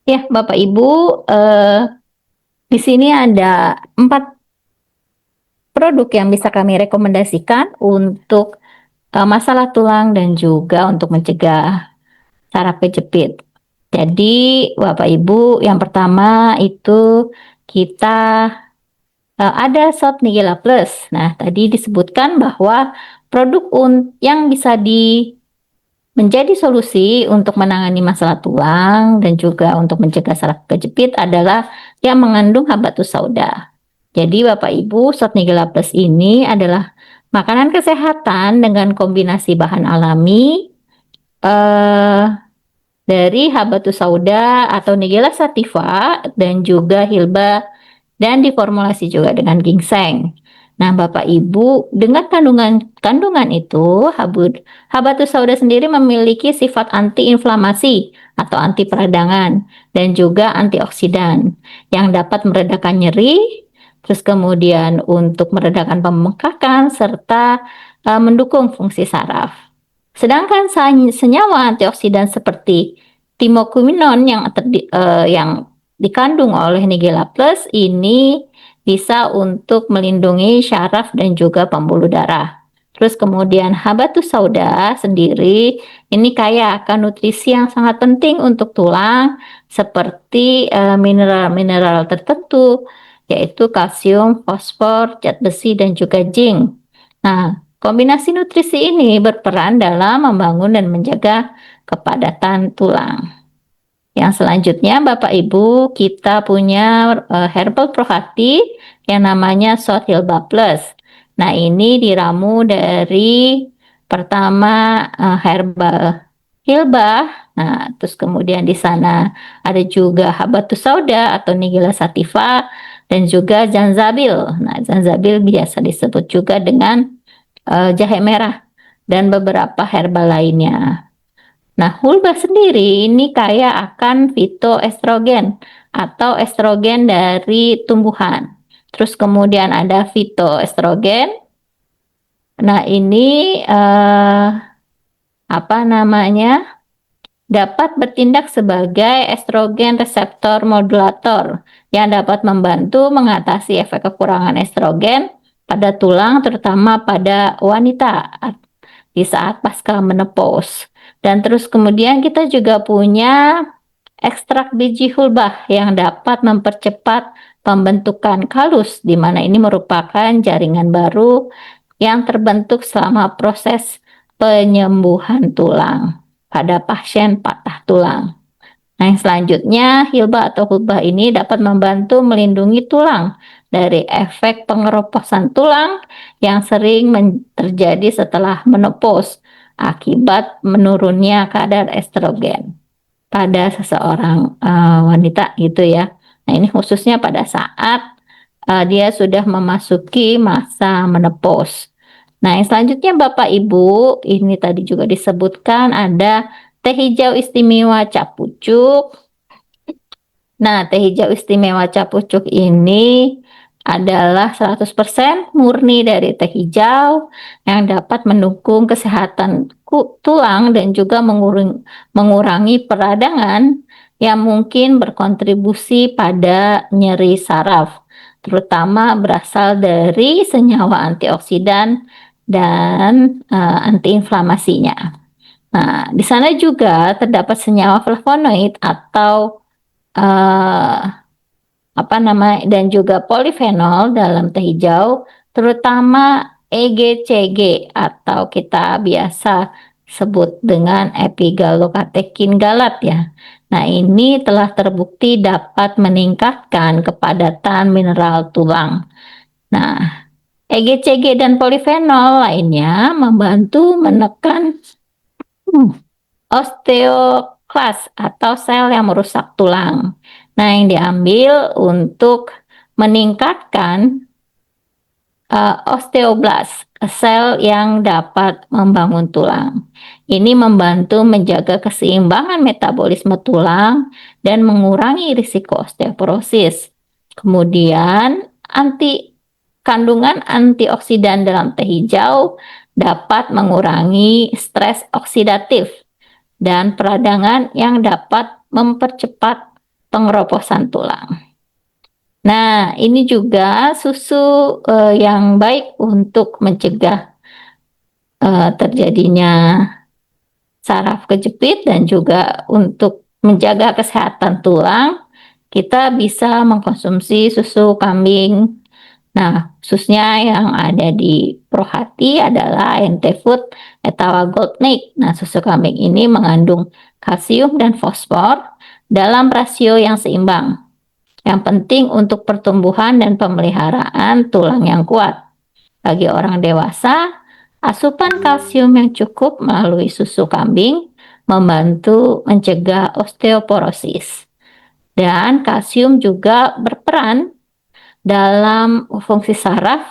Ya, Bapak Ibu, di sini ada 4 produk yang bisa kami rekomendasikan untuk masalah tulang dan juga untuk mencegah saraf kejepit. Jadi, Bapak Ibu, yang pertama itu kita ada Shot Nigella Plus. Nah, tadi disebutkan bahwa produk yang bisa menjadi solusi untuk menangani masalah tulang dan juga untuk mencegah saraf kejepit adalah yang mengandung habatus sauda. Jadi Bapak Ibu, Shot Nigella Plus ini adalah makanan kesehatan dengan kombinasi bahan alami dari habatus sauda atau Nigella sativa dan juga hilba dan diformulasi juga dengan ginseng. Nah, Bapak Ibu, dengan kandungan itu, habatus sauda sendiri memiliki sifat antiinflamasi atau anti peradangan dan juga antioksidan yang dapat meredakan nyeri, terus kemudian untuk meredakan pembengkakan serta mendukung fungsi saraf. Sedangkan senyawa antioksidan seperti timokuminon yang dikandung oleh Nigella Plus ini bisa untuk melindungi syaraf dan juga pembuluh darah. Terus kemudian habatus sauda sendiri ini kaya akan nutrisi yang sangat penting untuk tulang seperti mineral-mineral tertentu yaitu kalsium, fosfor, zat besi dan juga zinc. Nah, kombinasi nutrisi ini berperan dalam membangun dan menjaga kepadatan tulang. Yang selanjutnya Bapak Ibu, kita punya herbal Prohati yang namanya Shot Hilba Plus. Nah, ini diramu dari pertama herbal hilba. Nah, terus kemudian di sana ada juga habatus sauda atau Nigella sativa dan juga zanzabil. Nah, zanzabil biasa disebut juga dengan jahe merah dan beberapa herbal lainnya. Nah, hulba sendiri ini kaya akan fitoestrogen atau estrogen dari tumbuhan. Terus kemudian ada fitoestrogen. Nah, ini apa namanya? dapat bertindak sebagai estrogen reseptor modulator yang dapat membantu mengatasi efek kekurangan estrogen pada tulang, terutama pada wanita di saat pasca menopause. Dan terus kemudian kita juga punya ekstrak biji hulbah yang dapat mempercepat pembentukan kalus, di mana ini merupakan jaringan baru yang terbentuk selama proses penyembuhan tulang pada pasien patah tulang. Nah, yang selanjutnya, hilbah atau hulbah ini dapat membantu melindungi tulang dari efek pengeroposan tulang yang sering terjadi setelah menopause akibat menurunnya kadar estrogen pada seseorang wanita gitu ya. Nah, ini khususnya pada saat dia sudah memasuki masa menopause. Nah, yang selanjutnya Bapak Ibu, ini tadi juga disebutkan ada teh hijau istimewa cap pucuk. Nah, teh hijau istimewa cap pucuk ini adalah 100% murni dari teh hijau yang dapat mendukung kesehatan tulang dan juga mengurangi peradangan yang mungkin berkontribusi pada nyeri saraf, terutama berasal dari senyawa antioksidan dan antiinflamasinya. Nah, di sana juga terdapat senyawa flavonoid atau dan juga polifenol dalam teh hijau, terutama EGCG atau kita biasa sebut dengan epigalokatekin galat ya. Nah, ini telah terbukti dapat meningkatkan kepadatan mineral tulang. Nah, EGCG dan polifenol lainnya membantu menekan osteoklas atau sel yang merusak tulang. Nah, yang diambil untuk meningkatkan osteoblast, sel yang dapat membangun tulang. Ini membantu menjaga keseimbangan metabolisme tulang dan mengurangi risiko osteoporosis. Kemudian, kandungan antioksidan dalam teh hijau dapat mengurangi stres oksidatif dan peradangan yang dapat mempercepat pengeroposan tulang. Nah, ini juga susu yang baik untuk mencegah terjadinya saraf kejepit dan juga untuk menjaga kesehatan tulang, kita bisa mengkonsumsi susu kambing. Nah, khususnya yang ada di Prohati adalah NT Food Etawa Gold Nick. Nah, susu kambing ini mengandung kalsium dan fosfor dalam rasio yang seimbang. Yang penting untuk pertumbuhan dan pemeliharaan tulang yang kuat. Bagi orang dewasa, asupan kalsium yang cukup melalui susu kambing membantu mencegah osteoporosis. Dan kalsium juga berperan dalam fungsi saraf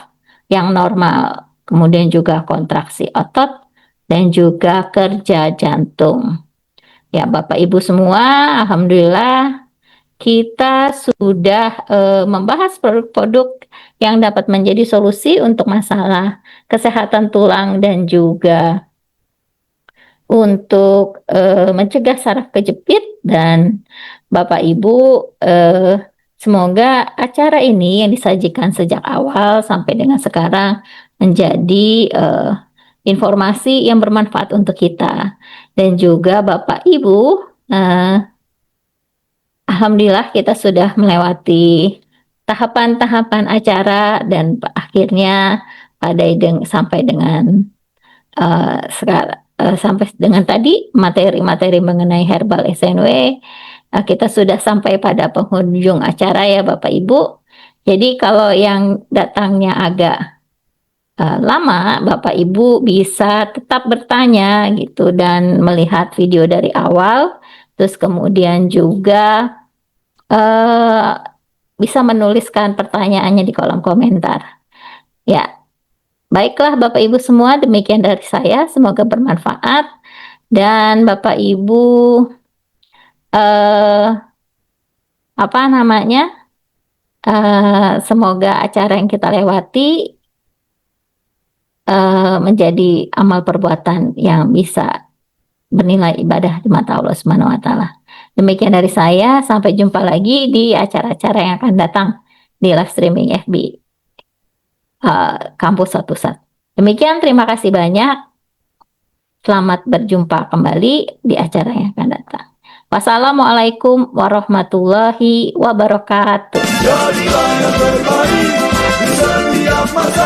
yang normal, kemudian juga kontraksi otot dan juga kerja jantung. Ya, Bapak Ibu semua, alhamdulillah kita sudah membahas produk-produk yang dapat menjadi solusi untuk masalah kesehatan tulang dan juga untuk mencegah saraf kejepit. Dan Bapak Ibu, semoga acara ini yang disajikan sejak awal sampai dengan sekarang menjadi informasi yang bermanfaat untuk kita. Dan juga Bapak Ibu, alhamdulillah kita sudah melewati tahapan-tahapan acara dan akhirnya sampai dengan sampai dengan tadi materi-materi mengenai herbal SNW, kita sudah sampai pada penghujung acara ya Bapak Ibu. Jadi kalau yang datangnya agak lama, Bapak Ibu bisa tetap bertanya gitu dan melihat video dari awal, terus kemudian juga bisa menuliskan pertanyaannya di kolom komentar. Ya, baiklah Bapak Ibu semua, demikian dari saya. Semoga bermanfaat dan Bapak Ibu semoga acara yang kita lewati menjadi amal perbuatan yang bisa bernilai ibadah di mata Allah Subhanahu wa taala. Demikian dari saya, sampai jumpa lagi di acara-acara yang akan datang di live streaming FB Kampus 11. Demikian, terima kasih banyak. Selamat berjumpa kembali di acara yang akan datang. Wassalamualaikum warahmatullahi wabarakatuh.
Jadilah yang terbaik di setiap masa.